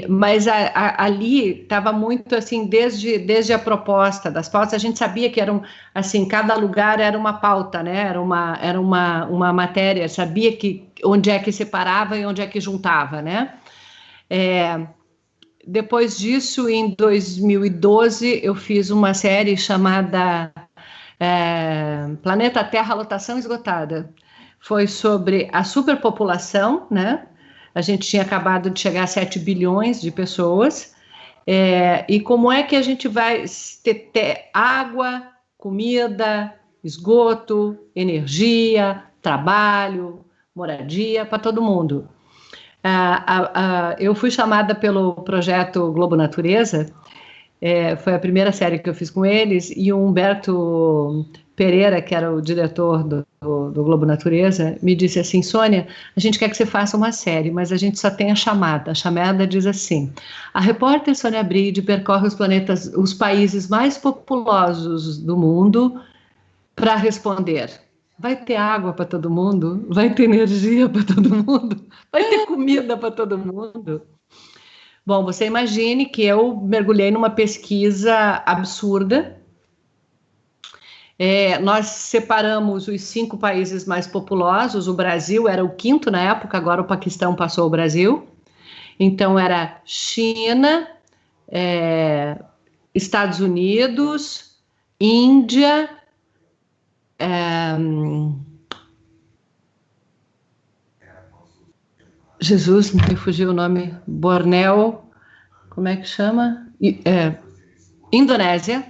mas ali estava muito assim, desde a proposta das pautas, a gente sabia que eram, assim, cada lugar era uma pauta, né? Era uma matéria, sabia que onde é que separava e onde é que juntava, né? Depois disso, em 2012, eu fiz uma série chamada Planeta Terra, Lotação Esgotada. Foi sobre a superpopulação, né? A gente tinha acabado de chegar a 7 bilhões de pessoas, e como é que a gente vai ter água, comida, esgoto, energia, trabalho, moradia para todo mundo. Eu fui chamada pelo projeto Globo Natureza, foi a primeira série que eu fiz com eles, e o Humberto Pereira, que era o diretor do Globo Natureza, me disse assim: Sônia, a gente quer que você faça uma série, mas a gente só tem a chamada diz assim: a repórter Sônia Bride percorre os países mais populosos do mundo para responder. Vai ter água para todo mundo? Vai ter energia para todo mundo? Vai ter comida para todo mundo? Bom, você imagine que eu mergulhei numa pesquisa absurda. Nós separamos os 5 países mais populosos. O Brasil era o 5º na época, agora o Paquistão passou o Brasil. Então era China, Estados Unidos, Índia, Jesus, me fugiu o nome, Bornéu, como é que chama? Indonésia.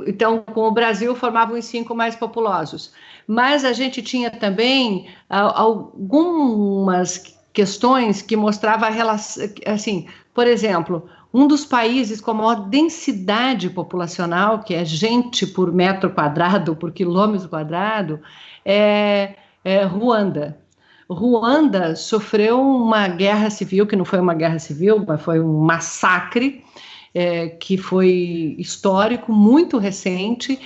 Então, com o Brasil, formavam os 5 mais populosos. Mas a gente tinha também algumas questões que mostravam a relação, assim, por exemplo, um dos países com a maior densidade populacional, que é gente por metro quadrado, por quilômetro quadrado, é Ruanda. Ruanda sofreu uma guerra civil, que não foi uma guerra civil, mas foi um massacre, que foi histórico, muito recente,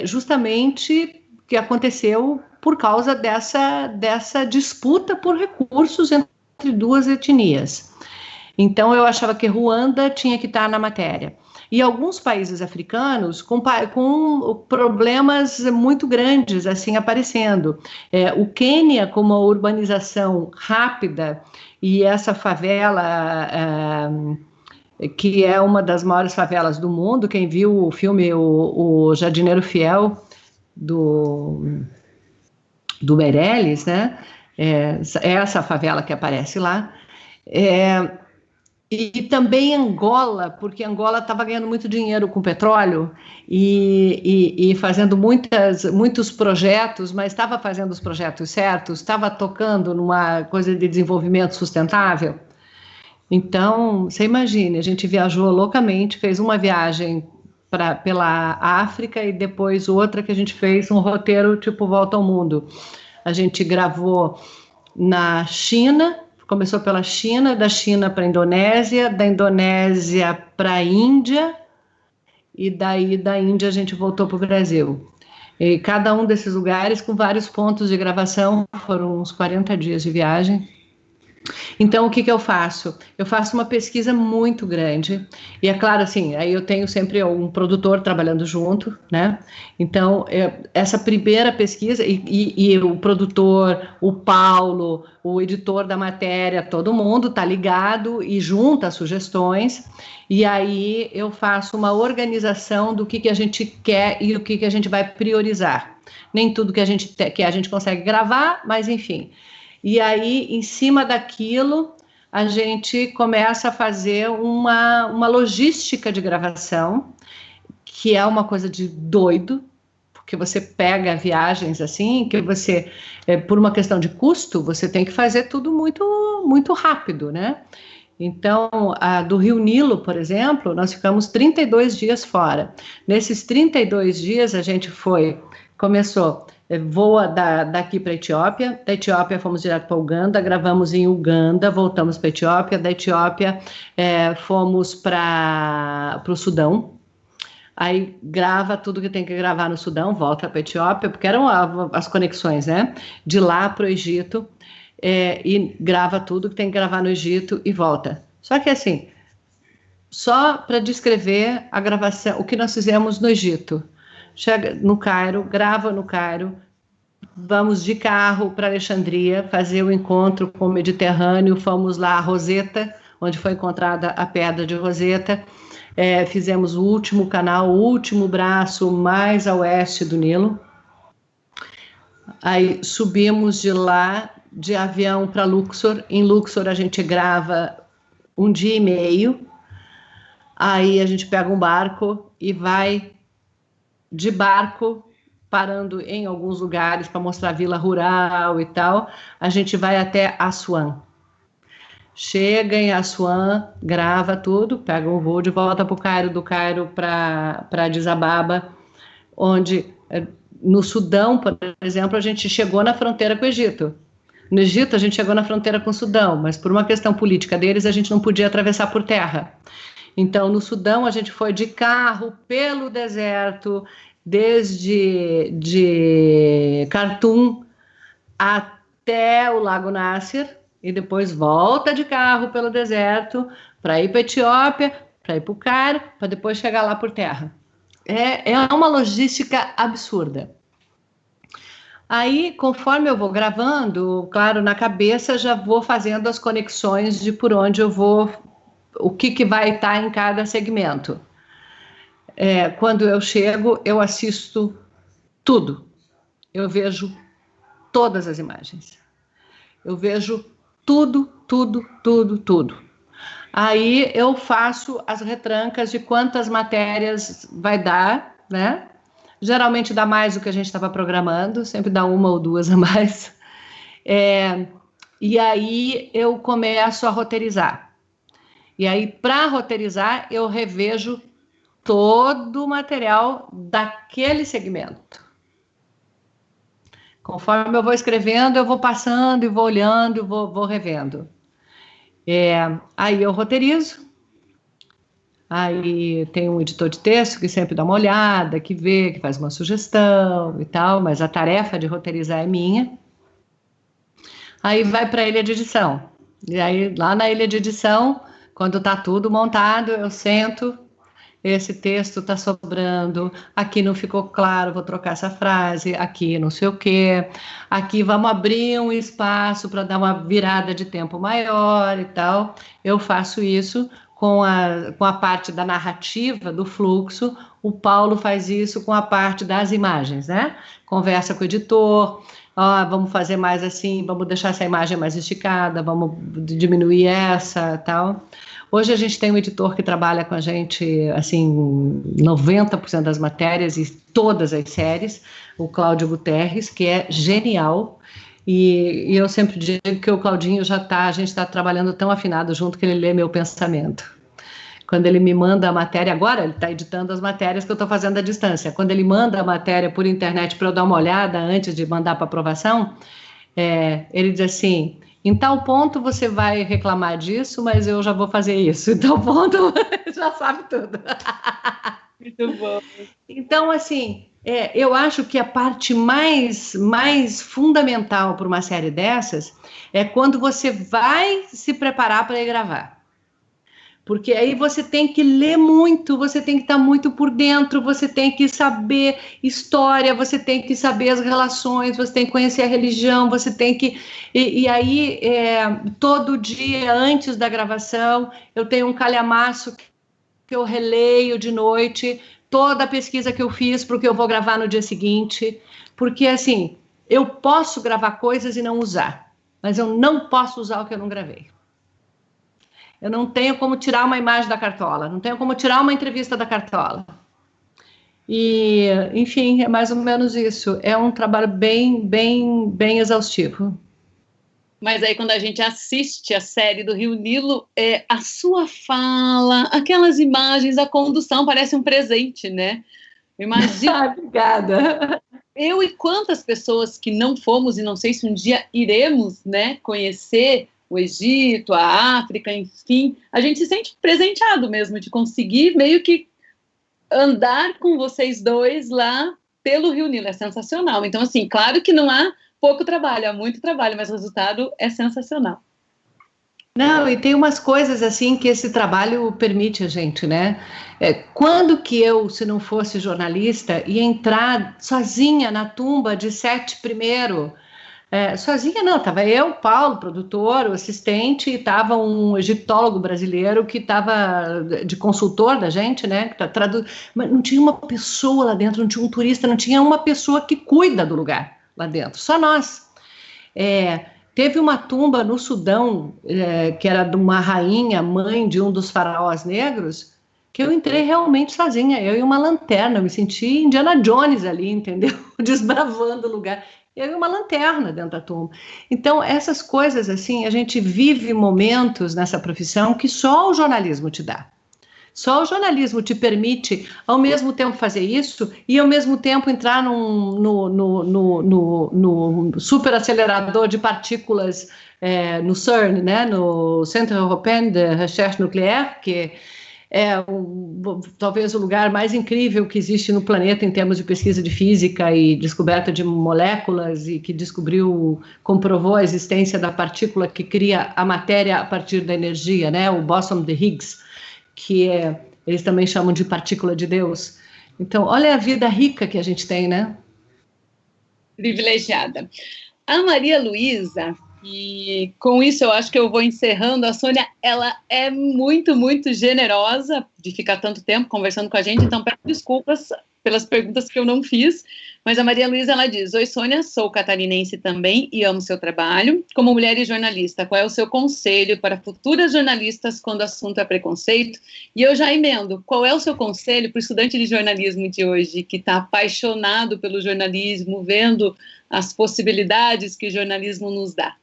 justamente que aconteceu por causa dessa disputa por recursos entre 2 etnias. Então, eu achava que Ruanda tinha que estar na matéria. E alguns países africanos com problemas muito grandes assim aparecendo. O Quênia, com uma urbanização rápida, e essa favela, que é uma das maiores favelas do mundo, quem viu o filme O Jardineiro Fiel, do Meirelles, né? Essa favela que aparece lá. E também Angola, porque Angola estava ganhando muito dinheiro com petróleo e fazendo muitos projetos, mas estava fazendo os projetos certos, estava tocando numa coisa de desenvolvimento sustentável. Então, você imagine, a gente viajou loucamente, fez uma viagem pela África e depois outra que a gente fez um roteiro tipo Volta ao Mundo. A gente gravou na China, começou pela China, da China para a Indonésia, da Indonésia para a Índia, e daí da Índia a gente voltou para o Brasil. E cada um desses lugares com vários pontos de gravação, foram uns 40 dias de viagem. Então, o que eu faço? Eu faço uma pesquisa muito grande, e é claro, assim, aí eu tenho sempre um produtor trabalhando junto, né? Então, essa primeira pesquisa, e o produtor, o Paulo, o editor da matéria, todo mundo está ligado e junta sugestões, e aí eu faço uma organização do que a gente quer e o que a gente vai priorizar. Nem tudo que a gente consegue gravar, mas enfim. E aí, em cima daquilo, a gente começa a fazer uma logística de gravação, que é uma coisa de doido, porque você pega viagens assim, que você, por uma questão de custo, você tem que fazer tudo muito, muito rápido, né? Então, a do Rio Nilo, por exemplo, nós ficamos 32 dias fora. Nesses 32 dias, a gente começou, voa daqui para a Etiópia, da Etiópia fomos direto para Uganda, gravamos em Uganda, voltamos para a Etiópia, da Etiópia fomos para o Sudão, aí grava tudo que tem que gravar no Sudão, volta para a Etiópia, porque eram as conexões, né? De lá para o Egito, e grava tudo que tem que gravar no Egito e volta. Só que assim, só para descrever a gravação, o que nós fizemos no Egito. Chega no Cairo, grava no Cairo, vamos de carro para Alexandria, fazer o encontro com o Mediterrâneo, fomos lá a Roseta, onde foi encontrada a pedra de Roseta, fizemos o último canal, o último braço mais a oeste do Nilo, aí subimos de lá, de avião para Luxor, em Luxor a gente grava 1 dia e meio, aí a gente pega um barco e vai de barco, parando em alguns lugares para mostrar a vila rural e tal, a gente vai até Assuã. Chega em Assuã, grava tudo, pega um voo de volta para o Cairo, do Cairo para Addis Ababa, onde no Sudão, por exemplo, a gente chegou na fronteira com o Egito. No Egito, a gente chegou na fronteira com o Sudão, mas por uma questão política deles, a gente não podia atravessar por terra. Então, no Sudão, a gente foi de carro pelo deserto, desde Khartoum até o Lago Nasser, e depois volta de carro pelo deserto para ir para a Etiópia, para ir para o Cairo, para depois chegar lá por terra. É uma logística absurda. Aí, conforme eu vou gravando, claro, na cabeça já vou fazendo as conexões de por onde eu vou, o que vai estar em cada segmento. Quando eu chego, eu assisto tudo. Eu vejo todas as imagens. Eu vejo tudo. Aí eu faço as retrancas de quantas matérias vai dar, né? Geralmente dá mais do que a gente estava programando, sempre dá 1 ou 2 a mais. E aí eu começo a roteirizar. E aí, para roteirizar, eu revejo todo o material daquele segmento. Conforme eu vou escrevendo, eu vou passando e vou olhando, vou revendo. Aí eu roteirizo, aí tem um editor de texto que sempre dá uma olhada, que vê, que faz uma sugestão e tal, mas a tarefa de roteirizar é minha. Aí vai para a ilha de edição. E aí, lá na ilha de edição, quando está tudo montado, eu sento, esse texto está sobrando, aqui não ficou claro, vou trocar essa frase, aqui não sei o quê, aqui vamos abrir um espaço para dar uma virada de tempo maior e tal. Eu faço isso com a parte da narrativa, do fluxo, o Paulo faz isso com a parte das imagens, né? Conversa com o editor, vamos fazer mais assim, vamos deixar essa imagem mais esticada, vamos diminuir essa, tal. Hoje a gente tem um editor que trabalha com a gente, assim, 90% das matérias e todas as séries, o Cláudio Guterres, que é genial, e eu sempre digo que o Claudinho a gente está trabalhando tão afinado junto que ele lê meu pensamento. Quando ele me manda a matéria, agora ele está editando as matérias que eu estou fazendo à distância, quando ele manda a matéria por internet para eu dar uma olhada antes de mandar para aprovação, ele diz assim: em tal ponto você vai reclamar disso, mas eu já vou fazer isso. Em tal ponto já sabe tudo. Muito bom. Então, assim, Eu acho que a parte mais fundamental para uma série dessas é quando você vai se preparar para ir gravar. Porque aí você tem que ler muito, você tem que estar muito por dentro, você tem que saber história, você tem que saber as relações, você tem que conhecer a religião, você tem que... E aí, todo dia antes da gravação, eu tenho um calhamaço que eu releio de noite, toda a pesquisa que eu fiz para o que eu vou gravar no dia seguinte, porque assim, eu posso gravar coisas e não usar, mas eu não posso usar o que eu não gravei. Eu não tenho como tirar uma imagem da cartola, não tenho como tirar uma entrevista da cartola. E, enfim, é mais ou menos isso. É um trabalho bem exaustivo. Mas aí quando a gente assiste a série do Rio Nilo, a sua fala, aquelas imagens, a condução, parece um presente, né? Imagina. Obrigada. Eu e quantas pessoas que não fomos, e não sei se um dia iremos, né, conhecer o Egito, a África, enfim, a gente se sente presenteado mesmo de conseguir meio que andar com vocês dois lá pelo Rio Nilo. É sensacional. Então, assim, claro que não há pouco trabalho, há muito trabalho, mas o resultado é sensacional. Não, e tem umas coisas assim que esse trabalho permite a gente, né? Quando que eu, se não fosse jornalista, ia entrar sozinha na tumba de Sete I? Sozinha não, estava eu, Paulo, produtor, o assistente, e estava um egiptólogo brasileiro que estava de consultor da gente, né? Mas não tinha uma pessoa lá dentro, não tinha um turista, não tinha uma pessoa que cuida do lugar lá dentro, só nós. Teve uma tumba no Sudão, que era de uma rainha, mãe de um dos faraós negros, que eu entrei realmente sozinha, eu e uma lanterna, eu me senti Indiana Jones ali, entendeu? Desbravando o lugar. Eu e uma lanterna dentro da tumba. Então, essas coisas assim, a gente vive momentos nessa profissão que só o jornalismo te dá. Só o jornalismo te permite, ao mesmo tempo, fazer isso e, ao mesmo tempo, entrar no superacelerador de partículas no CERN, né, no Centre Européen de Recherche Nucléaire, que talvez o lugar mais incrível que existe no planeta em termos de pesquisa de física e descoberta de moléculas e que comprovou a existência da partícula que cria a matéria a partir da energia, né, o bóson de Higgs, que eles também chamam de partícula de Deus. Então, olha a vida rica que a gente tem, né? Privilegiada. A Maria Luísa, e com isso eu acho que eu vou encerrando, a Sônia, ela é muito generosa de ficar tanto tempo conversando com a gente, então peço desculpas pelas perguntas que eu não fiz, mas a Maria Luísa, ela diz: oi, Sônia, sou catarinense também e amo seu trabalho. Como mulher e jornalista, qual é o seu conselho para futuras jornalistas quando o assunto é preconceito? E eu já emendo, qual é o seu conselho para o estudante de jornalismo de hoje, que está apaixonado pelo jornalismo, vendo as possibilidades que o jornalismo nos dá?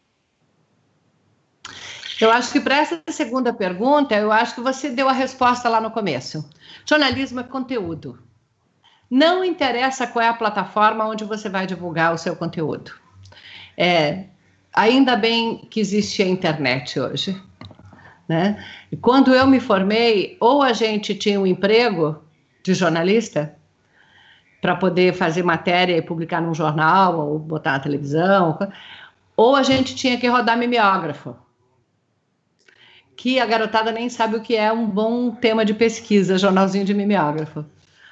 Eu acho que para essa segunda pergunta, eu acho que você deu a resposta lá no começo. Jornalismo é conteúdo. Não interessa qual é a plataforma onde você vai divulgar o seu conteúdo. Ainda bem que existe a internet hoje, né? E quando eu me formei, ou a gente tinha um emprego de jornalista para poder fazer matéria e publicar num jornal ou botar na televisão, ou a gente tinha que rodar mimeógrafo, que a garotada nem sabe o que é um bom tema de pesquisa, jornalzinho de mimeógrafo.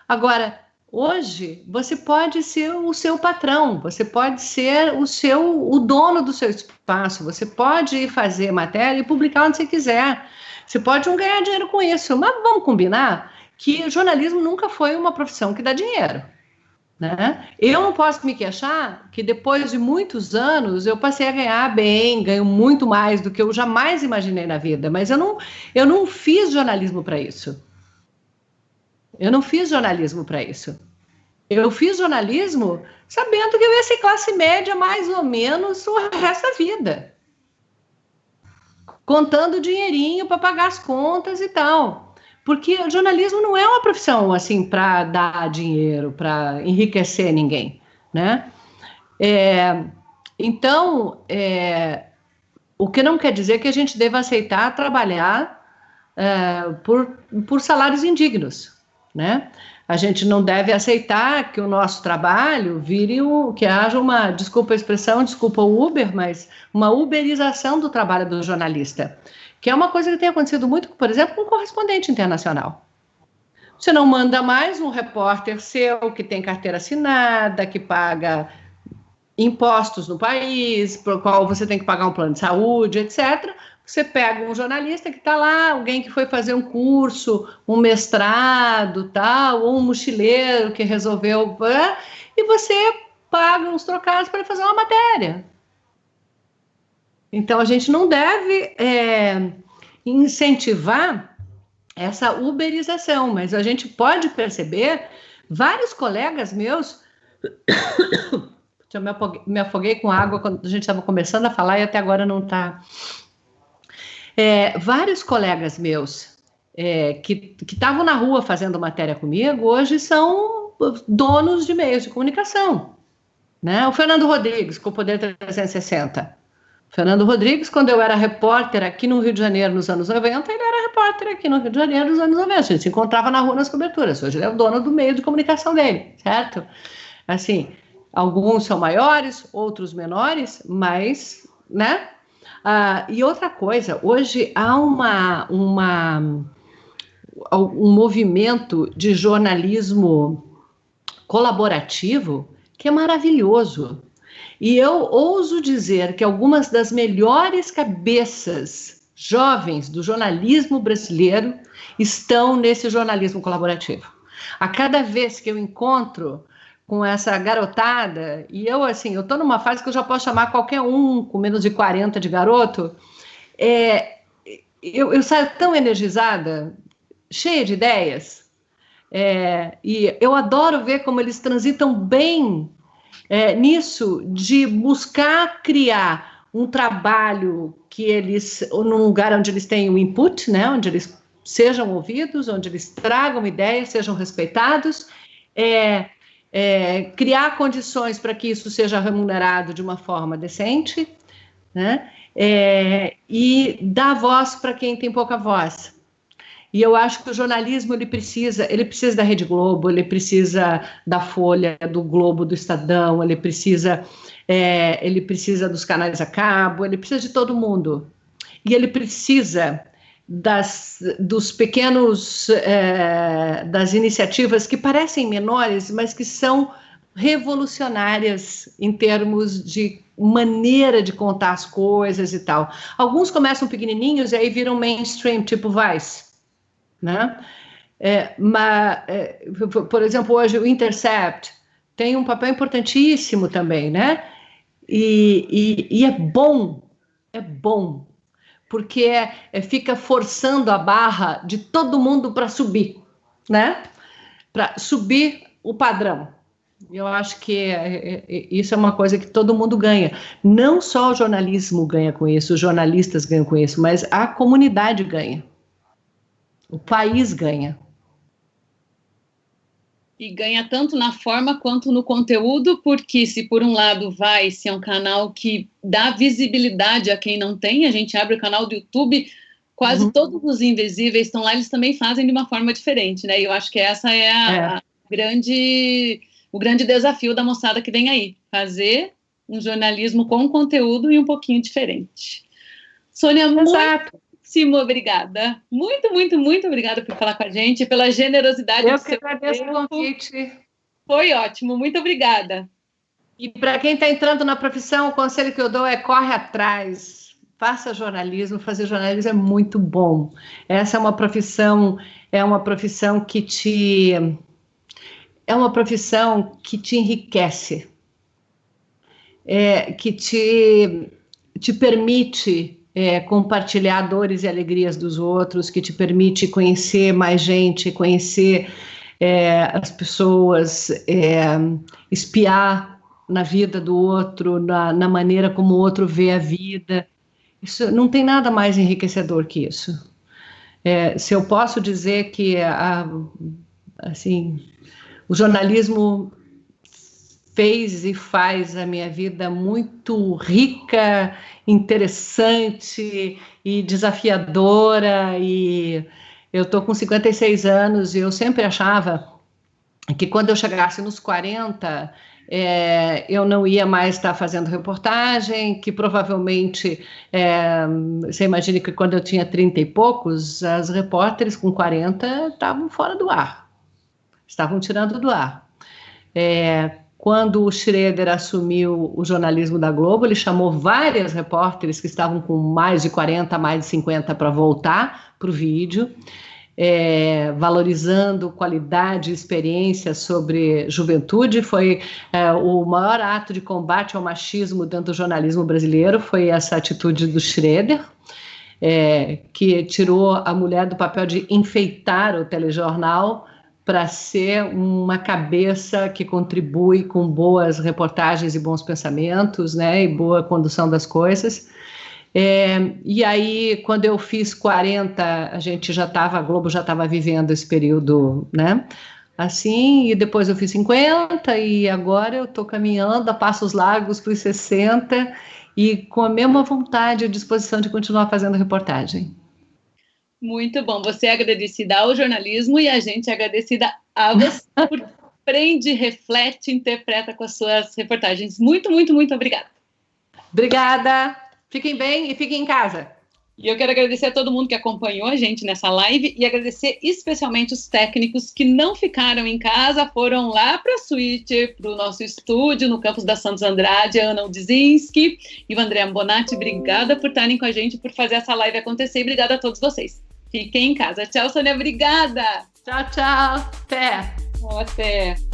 Agora, hoje, você pode ser o seu patrão, você pode ser o dono do seu espaço, você pode fazer matéria e publicar onde você quiser. Você pode não ganhar dinheiro com isso, mas vamos combinar que o jornalismo nunca foi uma profissão que dá dinheiro, né? Eu não posso me queixar que depois de muitos anos eu passei a ganhar bem, ganho muito mais do que eu jamais imaginei na vida, mas eu não fiz jornalismo para isso. Eu não fiz jornalismo para isso. Eu fiz jornalismo sabendo que eu ia ser classe média mais ou menos o resto da vida. Contando dinheirinho para pagar as contas e tal. Porque o jornalismo não é uma profissão assim para dar dinheiro, para enriquecer ninguém, né? Então, o que não quer dizer que a gente deva aceitar trabalhar por salários indignos, né? A gente não deve aceitar que o nosso trabalho que haja uma, desculpa a expressão, desculpa o Uber, mas uma uberização do trabalho do jornalista, que é uma coisa que tem acontecido muito, por exemplo, com um correspondente internacional. Você não manda mais um repórter seu que tem carteira assinada, que paga impostos no país, por qual você tem que pagar um plano de saúde, etc. Você pega um jornalista que está lá, alguém que foi fazer um curso, um mestrado, tal, ou um mochileiro que resolveu, e você paga uns trocados para fazer uma matéria. Então, a gente não deve incentivar essa uberização, mas a gente pode perceber vários colegas meus... Eu me afoguei com água quando a gente estava começando a falar e até agora não está... vários colegas meus que estavam na rua fazendo matéria comigo, hoje são donos de meios de comunicação, né? O Fernando Rodrigues, com o Poder 360. Fernando Rodrigues, quando eu era repórter aqui no Rio de Janeiro nos anos 90, ele era repórter aqui no Rio de Janeiro nos anos 90. A gente se encontrava na rua nas coberturas. Hoje ele é o dono do meio de comunicação dele, certo? Assim, alguns são maiores, outros menores, mas, né? E outra coisa, hoje há um movimento de jornalismo colaborativo que é maravilhoso. E eu ouso dizer que algumas das melhores cabeças jovens do jornalismo brasileiro estão nesse jornalismo colaborativo. A cada vez que eu encontro com essa garotada, e eu estou numa fase que eu já posso chamar qualquer um com menos de 40 de garoto, eu saio tão energizada, cheia de ideias, e eu adoro ver como eles transitam bem nisso de buscar criar um trabalho que eles, num lugar onde eles tenham input, né, onde eles sejam ouvidos, onde eles tragam ideias, sejam respeitados, criar condições para que isso seja remunerado de uma forma decente, né, e dar voz para quem tem pouca voz. E eu acho que o jornalismo ele precisa da Rede Globo, ele precisa da Folha, do Globo, do Estadão, ele precisa dos canais a cabo, ele precisa de todo mundo. E ele precisa dos pequenos, das iniciativas que parecem menores, mas que são revolucionárias em termos de maneira de contar as coisas e tal. Alguns começam pequenininhos e aí viram mainstream, tipo Vice, né? Por exemplo, hoje o Intercept tem um papel importantíssimo também, né? E é bom, porque fica forçando a barra de todo mundo para subir, né? Para subir o padrão. Eu acho que isso é uma coisa que todo mundo ganha. Não só o jornalismo ganha com isso, os jornalistas ganham com isso, mas a comunidade ganha. O país ganha. E ganha tanto na forma quanto no conteúdo, porque se por um lado se é um canal que dá visibilidade a quem não tem, a gente abre o canal do YouTube, quase todos os invisíveis estão lá, eles também fazem de uma forma diferente, né? E eu acho que essa é o grande desafio da moçada que vem aí, fazer um jornalismo com conteúdo e um pouquinho diferente. Sônia, muitíssimo obrigada. Muito, muito, muito obrigada por falar com a gente, pela generosidade do seu tempo. Eu que agradeço o convite. Foi ótimo, muito obrigada. E para quem está entrando na profissão, o conselho que eu dou é corre atrás, faça jornalismo, fazer jornalismo é muito bom. Essa é uma profissão que te enriquece, que te permite compartilhar dores e alegrias dos outros, que te permite conhecer mais gente, conhecer as pessoas, espiar na vida do outro, na maneira como o outro vê a vida. Isso não tem nada mais enriquecedor que isso. Se eu posso dizer que o jornalismo fez e faz a minha vida muito rica, interessante e desafiadora, e eu estou com 56 anos e eu sempre achava que quando eu chegasse nos 40, eu não ia mais estar fazendo reportagem, que provavelmente, você imagina que quando eu tinha 30 e poucos, as repórteres com 40 estavam fora do ar, estavam tirando do ar. Quando o Schroeder assumiu o jornalismo da Globo, ele chamou várias repórteres que estavam com mais de 40, mais de 50 para voltar para o vídeo, valorizando qualidade e experiência sobre juventude. Foi o maior ato de combate ao machismo dentro do jornalismo brasileiro, foi essa atitude do Schroeder, que tirou a mulher do papel de enfeitar o telejornal para ser uma cabeça que contribui com boas reportagens e bons pensamentos, né, e boa condução das coisas. E aí, quando eu fiz 40, a Globo já estava vivendo esse período, né, assim, e depois eu fiz 50, e agora eu estou caminhando a passos largos para os 60, e com a mesma vontade e disposição de continuar fazendo reportagem. Muito bom, você é agradecida ao jornalismo e a gente é agradecida a você por aprende, reflete, interpreta com as suas reportagens. Muito, muito, muito obrigada. Obrigada, fiquem bem e fiquem em casa. E eu quero agradecer a todo mundo que acompanhou a gente nessa live e agradecer especialmente os técnicos que não ficaram em casa, foram lá para a suíte, para o nosso estúdio no campus da Santos Andrade, a Ana Udzinski e o André Bonatti. Obrigada por estarem com a gente, por fazer essa live acontecer, e obrigada a todos vocês. Fiquem em casa. Tchau, Sônia, obrigada. Tchau, tchau. Até. Até.